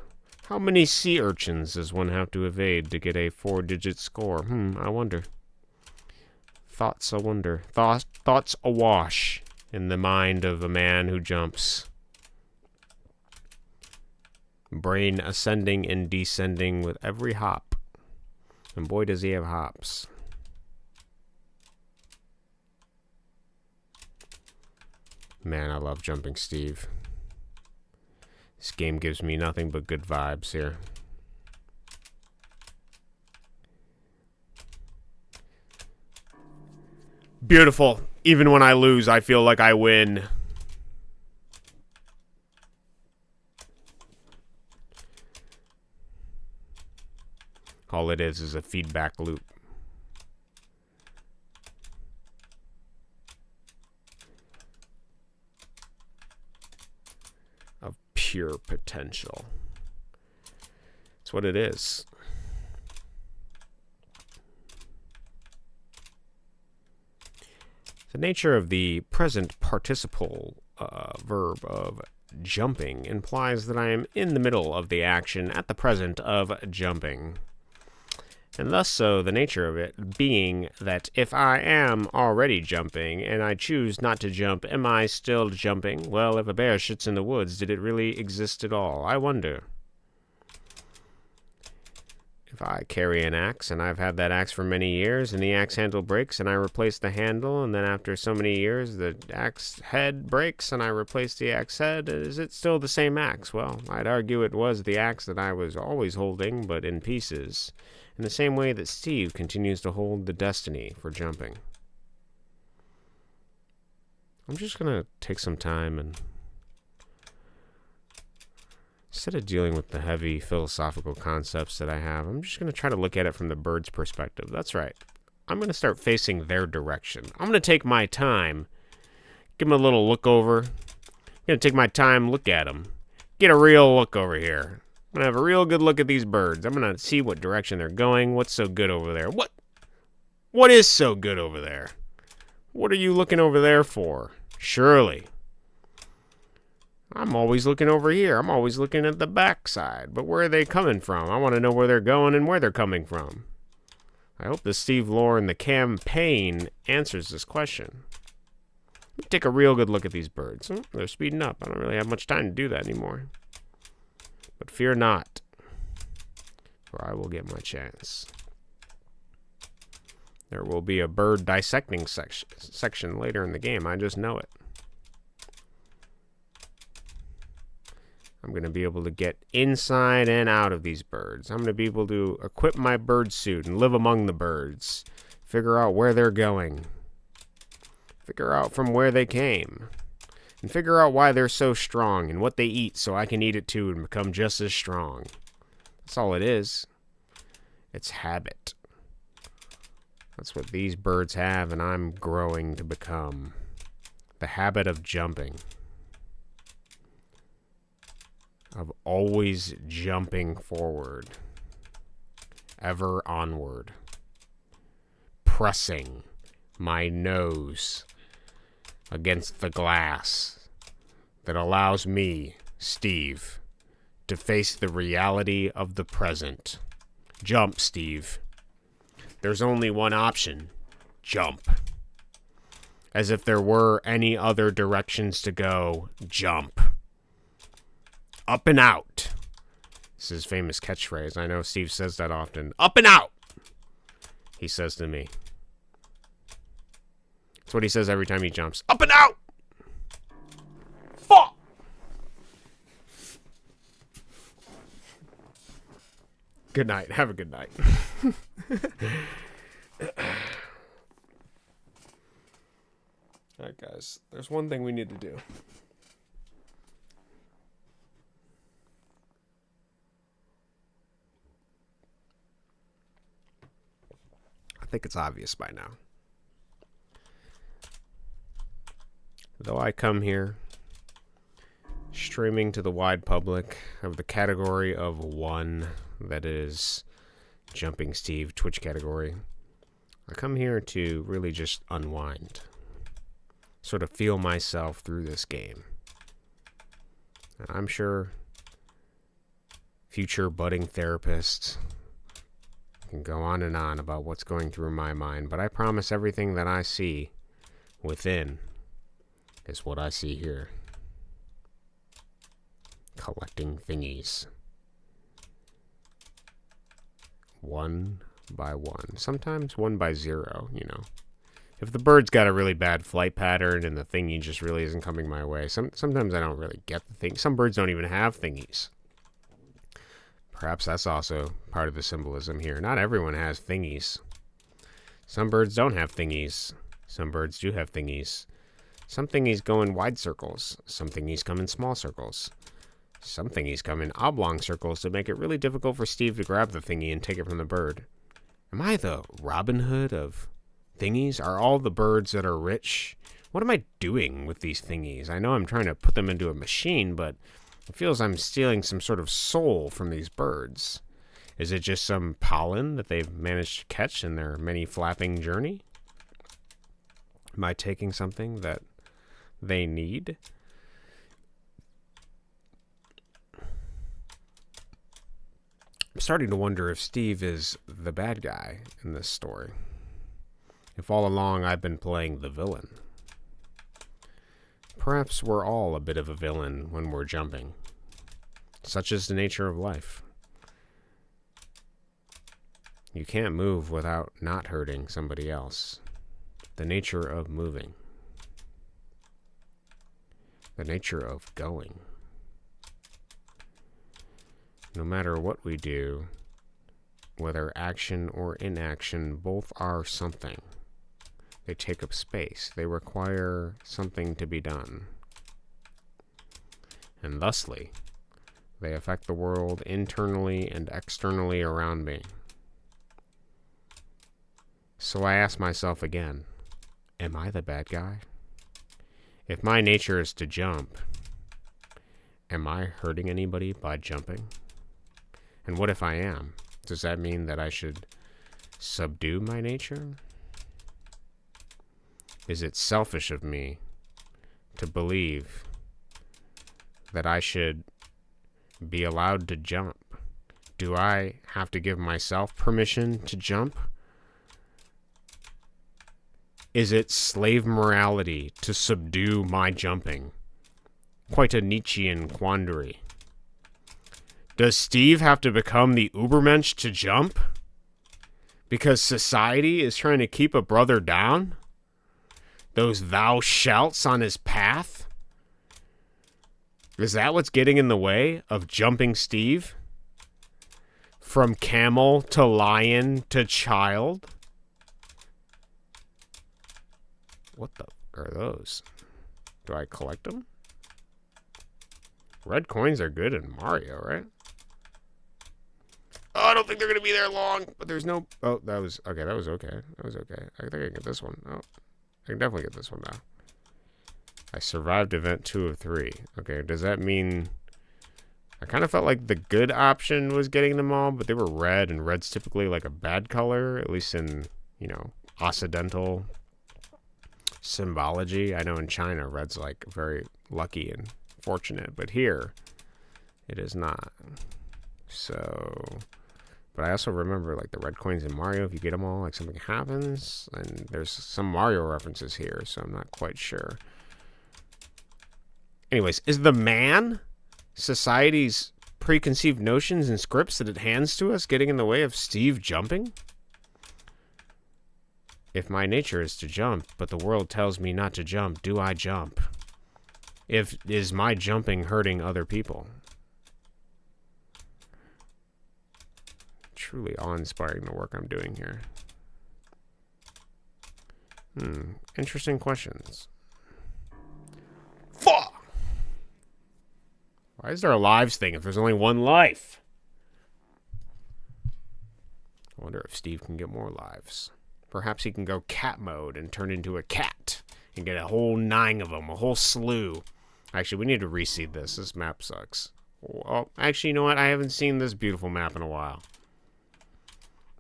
How many sea urchins does one have to evade to get a 4-digit score? I wonder. Thoughts a wonder. Thoughts awash in the mind of a man who jumps. Brain ascending and descending with every hop. And boy, does he have hops. Man, I love Jumping Steve. This game gives me nothing but good vibes here. Beautiful. Even when I lose, I feel like I win. All it is a feedback loop. Of pure potential. That's what it is. The nature of the present participle verb of jumping implies that I am in the middle of the action at the present of jumping. And thus so the nature of it being that if I am already jumping and I choose not to jump, am I still jumping? Well, if a bear shits in the woods, did it really exist at all? I wonder. If I carry an axe, and I've had that axe for many years, and the axe handle breaks, and I replace the handle, and then after so many years, the axe head breaks, and I replace the axe head, is it still the same axe? Well, I'd argue it was the axe that I was always holding, but in pieces, in the same way that Steve continues to hold the destiny for jumping. I'm just going to take some time and instead of dealing with the heavy philosophical concepts that I have, I'm just going to try to look at it from the bird's perspective. That's right. I'm going to start facing their direction. I'm going to take my time, give them a little look over. I'm going to take my time, look at them, get a real look over here. I'm going to have a real good look at these birds. I'm going to see what direction they're going. What's so good over there? What is so good over there? What are you looking over there for? Surely. I'm always looking over here. I'm always looking at the backside. But where are they coming from? I want to know where they're going and where they're coming from. I hope the Steve Lore and the campaign answers this question. Let me take a real good look at these birds. They're speeding up. I don't really have much time to do that anymore. But fear not, for I will get my chance. There will be a bird dissecting section later in the game. I just know it. I'm going to be able to get inside and out of these birds. I'm going to be able to equip my bird suit and live among the birds. Figure out where they're going. Figure out from where they came. And figure out why they're so strong and what they eat so I can eat it too and become just as strong. That's all it is. It's habit. That's what these birds have and I'm growing to become. The habit of jumping. Of always jumping forward, ever onward, pressing my nose against the glass that allows me, Steve, to face the reality of the present. Jump, Steve. There's only one option. Jump. As if there were any other directions to go. Jump. Up and out. This is his famous catchphrase. I know Steve says that often. Up and out, he says to me. That's what he says every time he jumps. Up and out! Fuck! Good night. Have a good night. Alright, guys. There's one thing we need to do. I think it's obvious by now. Though I come here streaming to the wide public of the category of one, that is Jumping Steve Twitch category, I come here to really just unwind, sort of feel myself through this game. And I'm sure future budding therapists can go on and on about what's going through my mind, but I promise everything that I see within is what I see here. Collecting thingies. One by one. Sometimes 1 by 0, you know. If the bird's got a really bad flight pattern and the thingy just really isn't coming my way, sometimes I don't really get the thing. Some birds don't even have thingies. Perhaps that's also part of the symbolism here. Not everyone has thingies. Some birds don't have thingies. Some birds do have thingies. Some thingies go in wide circles. Some thingies come in small circles. Some thingies come in oblong circles to make it really difficult for Steve to grab the thingy and take it from the bird. Am I the Robin Hood of thingies? Are all the birds that are rich? What am I doing with these thingies? I know I'm trying to put them into a machine, but it feels I'm stealing some sort of soul from these birds. Is it just some pollen that they've managed to catch in their many flapping journey? Am I taking something that they need? I'm starting to wonder if Steve is the bad guy in this story. If all along I've been playing the villain. Perhaps we're all a bit of a villain when we're jumping. Such is the nature of life. You can't move without not hurting somebody else. The nature of moving. The nature of going. No matter what we do, whether action or inaction, both are something. They take up space. They require something to be done. And thusly, they affect the world internally and externally around me. So I ask myself again, am I the bad guy? If my nature is to jump, am I hurting anybody by jumping? And what if I am? Does that mean that I should subdue my nature? Is it selfish of me to believe that I should be allowed to jump? Do I have to give myself permission to jump? Is it slave morality to subdue my jumping? Quite a Nietzschean quandary. Does Steve have to become the Ubermensch to jump? Because society is trying to keep a brother down? Those thou shalts on his path? Is that what's getting in the way of jumping Steve? From camel to lion to child? What the are those? Do I collect them? Red coins are good in Mario, right? Oh, I don't think they're going to be there long, but there's no... Oh, that was... Okay, that was okay. That was okay. I think I can get this one. Oh, I can definitely get this one now. I survived event 2 of 3. Okay, does that mean... I kind of felt like the good option was getting them all, but they were red, and red's typically like a bad color, at least in, you know, Occidental symbology. I know in China, red's like very lucky and fortunate, but here, it is not. So... But I also remember, like, the red coins in Mario, if you get them all, like, something happens. And there's some Mario references here, so I'm not quite sure. Anyways, is the man society's preconceived notions and scripts that it hands to us getting in the way of Steve jumping? If my nature is to jump, but the world tells me not to jump, do I jump? Is my jumping hurting other people? Truly awe-inspiring, the work I'm doing here. Interesting questions. Fuck! Why is there a lives thing if there's only one life? I wonder if Steve can get more lives. Perhaps he can go cat mode and turn into a cat and get a whole 9 of them, a whole slew. Actually, we need to reseed this. This map sucks. Oh, actually, you know what? I haven't seen this beautiful map in a while.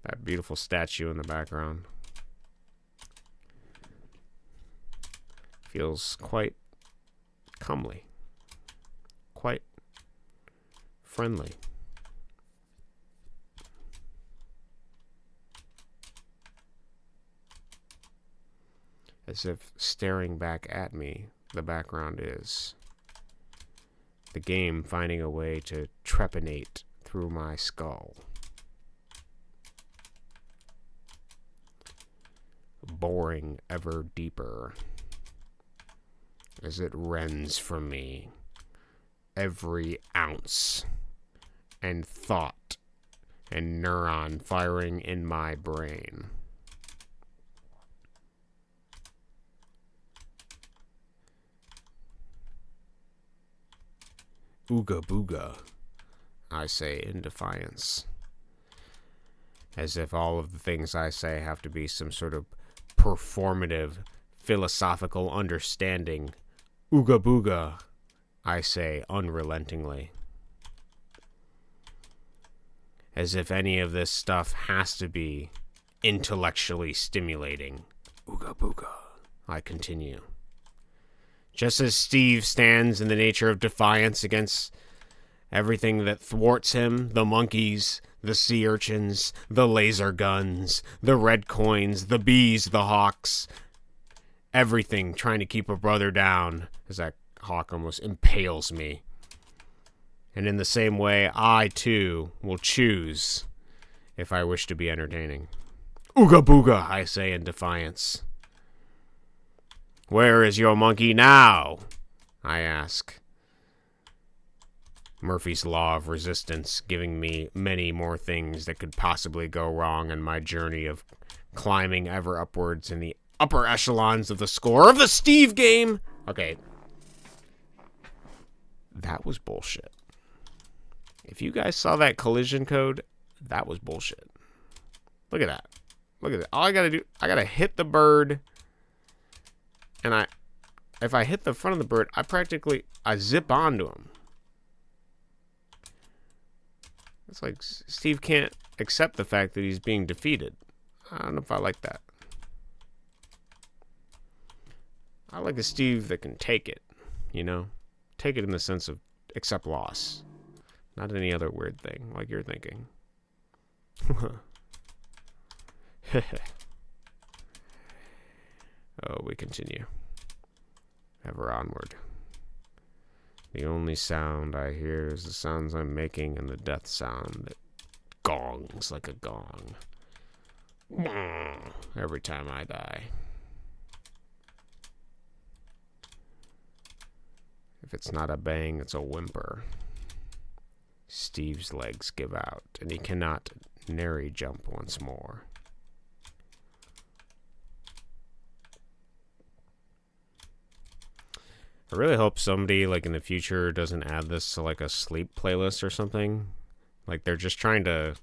That beautiful statue in the background. Feels quite comely. Quite friendly. As if staring back at me, the background is the game finding a way to trepanate through my skull. Boring ever deeper as it rends from me every ounce and thought and neuron firing in my brain. Ooga booga, I say in defiance. As if all of the things I say have to be some sort of performative, philosophical understanding. Ooga booga, I say unrelentingly. As if any of this stuff has to be intellectually stimulating. Ooga booga, I continue. Just as Steve stands in the nature of defiance against everything that thwarts him, the monkeys, the sea urchins, the laser guns, the red coins, the bees, the hawks, everything trying to keep a brother down, as that hawk almost impales me. And in the same way, I, too, will choose if I wish to be entertaining. Ooga booga, I say in defiance. Where is your monkey now? I ask. Murphy's Law of Resistance giving me many more things that could possibly go wrong in my journey of climbing ever upwards in the upper echelons of the score of the Steve game. Okay. That was bullshit. If you guys saw that collision code, that was bullshit. Look at that. Look at that. All I gotta do, I gotta hit the bird. And if I hit the front of the bird, I zip onto him. It's like Steve can't accept the fact that he's being defeated. I don't know if I like that. I like a Steve that can take it, you know? Take it in the sense of accept loss. Not any other weird thing like you're thinking. Oh, we continue. Ever onward. The only sound I hear is the sounds I'm making and the death sound that gongs like a gong. Every time I die. If it's not a bang, it's a whimper. Steve's legs give out, and he cannot nary jump once more. I really hope somebody, like, in the future doesn't add this to, like, a sleep playlist or something. Like, they're just trying to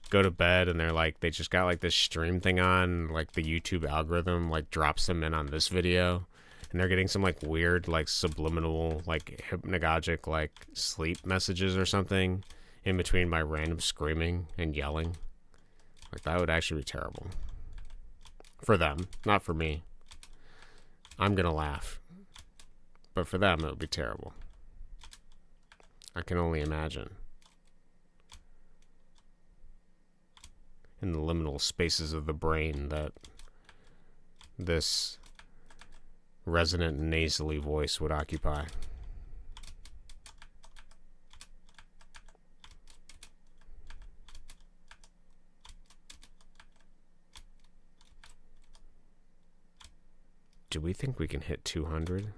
go to bed, and they're, like, they just got, like, this stream thing on, like, the YouTube algorithm, like, drops them in on this video. And they're getting some, like, weird, like, subliminal, like, hypnagogic, like, sleep messages or something in between my random screaming and yelling. Like, that would actually be terrible. For them, not for me. I'm gonna laugh. But for them, it would be terrible. I can only imagine. In the liminal spaces of the brain that this resonant nasally voice would occupy. Do we think we can hit 200?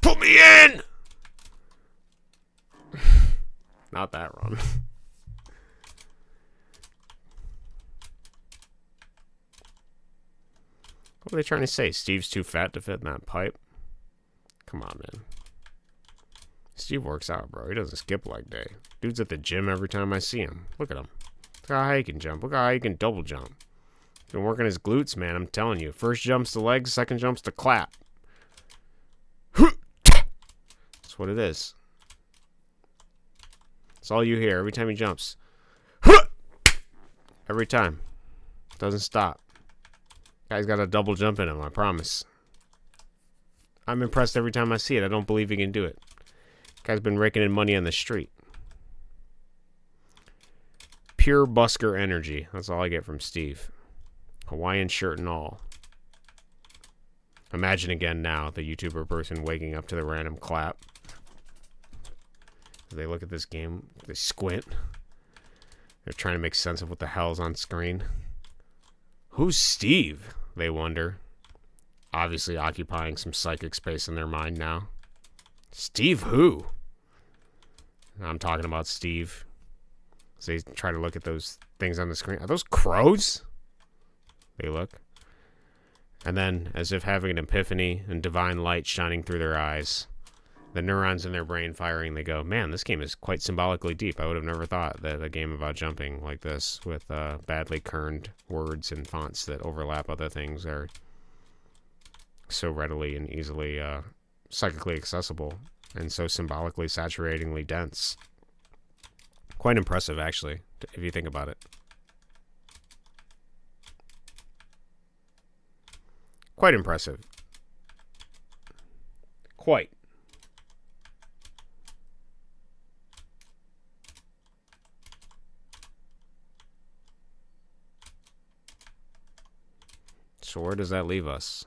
Put me in! Not that run. What are they trying to say? Steve's too fat to fit in that pipe? Come on, man. Steve works out, bro. He doesn't skip leg day. Dude's at the gym every time I see him. Look at him. Look how high he can jump. Look how high he can double jump. He's been working his glutes, man. I'm telling you. First jump's to legs, second jump's to clap. That's what it is. That's all you hear every time he jumps. Every time. Doesn't stop. Guy's got a double jump in him, I promise. I'm impressed every time I see it. I don't believe he can do it. Guy's been raking in money on the street. Pure busker energy. That's all I get from Steve. Hawaiian shirt and all. Imagine again now the YouTuber person waking up to the random clap. As they look at this game, they squint. They're trying to make sense of what the hell's on screen. Who's Steve? They wonder. Obviously occupying some psychic space in their mind now. Steve who? I'm talking about Steve. So they try to look at those things on the screen. Are those crows? They look. And then, as if having an epiphany and divine light shining through their eyes, the neurons in their brain firing, they go, man, this game is quite symbolically deep. I would have never thought that a game about jumping like this, with badly kerned words and fonts that overlap other things, are so readily and easily psychically accessible, and so symbolically saturatingly dense. Quite impressive, actually, if you think about it. Quite impressive. Quite. So where does that leave us?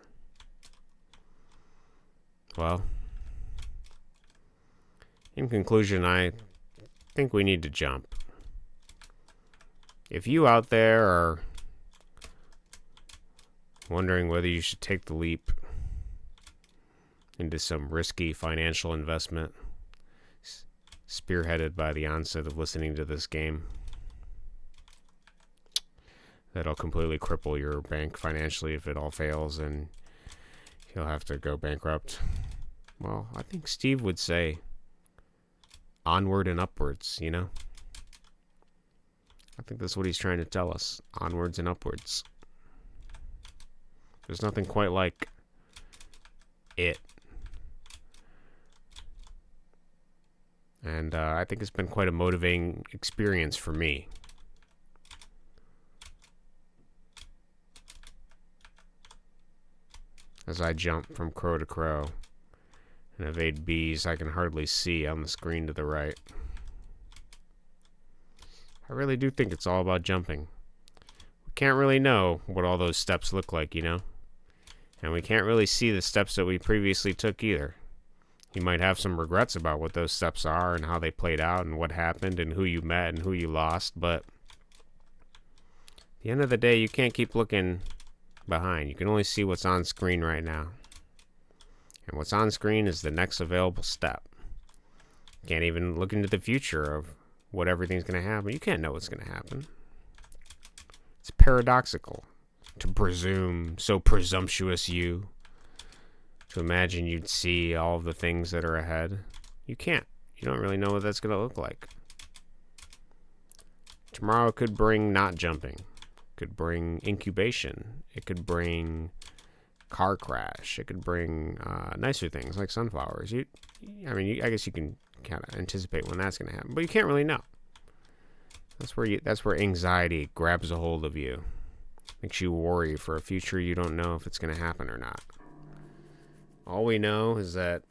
Well, in conclusion, I think we need to jump. If you out there are wondering whether you should take the leap into some risky financial investment spearheaded by the onset of listening to this game, that'll completely cripple your bank financially if it all fails and you'll have to go bankrupt. Well, I think Steve would say onward and upwards, you know? I think that's what he's trying to tell us. Onwards and upwards. There's nothing quite like it. And I think it's been quite a motivating experience for me. As I jump from crow to crow and evade bees I can hardly see on the screen to the right. I really do think it's all about jumping. We can't really know what all those steps look like, you know? And we can't really see the steps that we previously took either. You might have some regrets about what those steps are and how they played out and what happened and who you met and who you lost, but at the end of the day, you can't keep looking behind. You can only see what's on screen right now. And what's on screen is the next available step. You can't even look into the future of what everything's going to happen. You can't know what's going to happen. It's paradoxical to presume, so presumptuous you, to imagine you'd see all of the things that are ahead. You can't. You don't really know what that's going to look like. Tomorrow could bring not jumping. Could bring incubation. It could bring car crash. It could bring nicer things like sunflowers. I guess you can kind of anticipate when that's going to happen, but you can't really know. That's where anxiety grabs a hold of you, makes you worry for a future you don't know if it's going to happen or not. All we know is that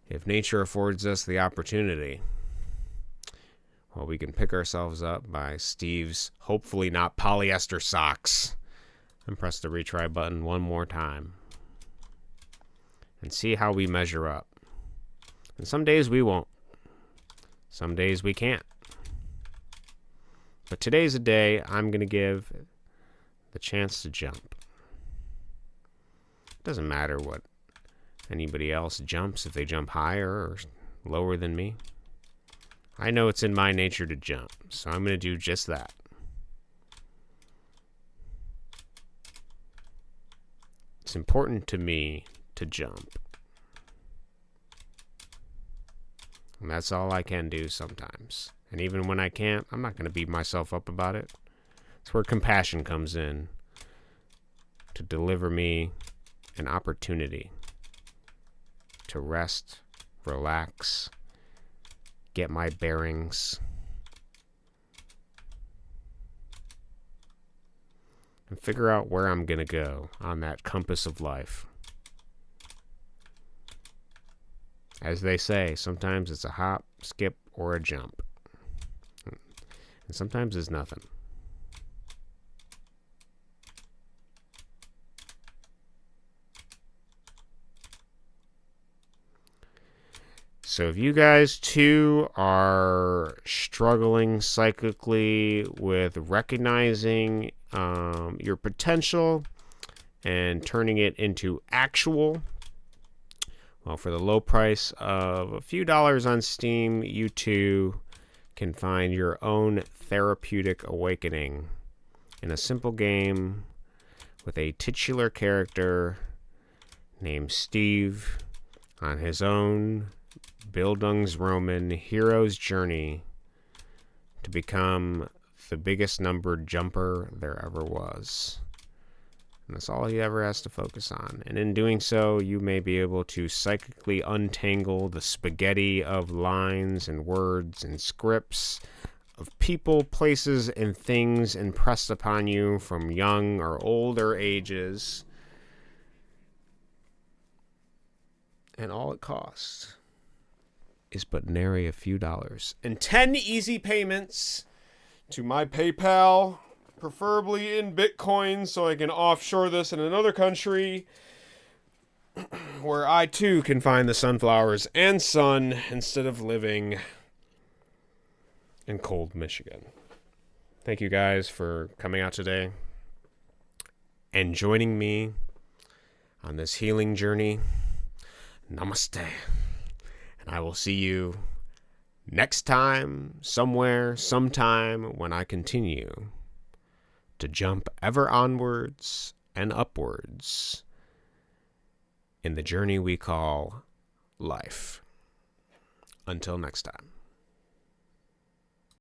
if nature affords us the opportunity, well, we can pick ourselves up by Steve's hopefully not polyester socks and press the retry button one more time and see how we measure up. And some days we won't. Some days we can't. But today's a day I'm going to give the chance to jump. It doesn't matter what anybody else jumps, if they jump higher or lower than me. I know it's in my nature to jump, so I'm going to do just that. It's important to me to jump. And that's all I can do sometimes. And even when I can't, I'm not going to beat myself up about it. It's where compassion comes in to deliver me an opportunity to rest, relax, get my bearings, and figure out where I'm going to go on that compass of life. As they say, sometimes it's a hop, skip, or a jump. And sometimes it's nothing. So if you guys too are struggling psychically with recognizing your potential and turning it into actual, well, for the low price of a few dollars on Steam, you too can find your own therapeutic awakening in a simple game with a titular character named Steve on his own Bildungsroman hero's journey to become the biggest numbered jumper there ever was. And that's all he ever has to focus on. And in doing so, you may be able to psychically untangle the spaghetti of lines and words and scripts of people, places, and things impressed upon you from young or older ages. And all it costs is but nary a few dollars. And 10 easy payments to my PayPal, preferably in Bitcoin, so I can offshore this in another country where I too can find the sunflowers and sun instead of living in cold Michigan. Thank you guys for coming out today and joining me on this healing journey. Namaste. And I will see you next time, somewhere, sometime, when I continue to jump ever onwards and upwards in the journey we call life. Until next time.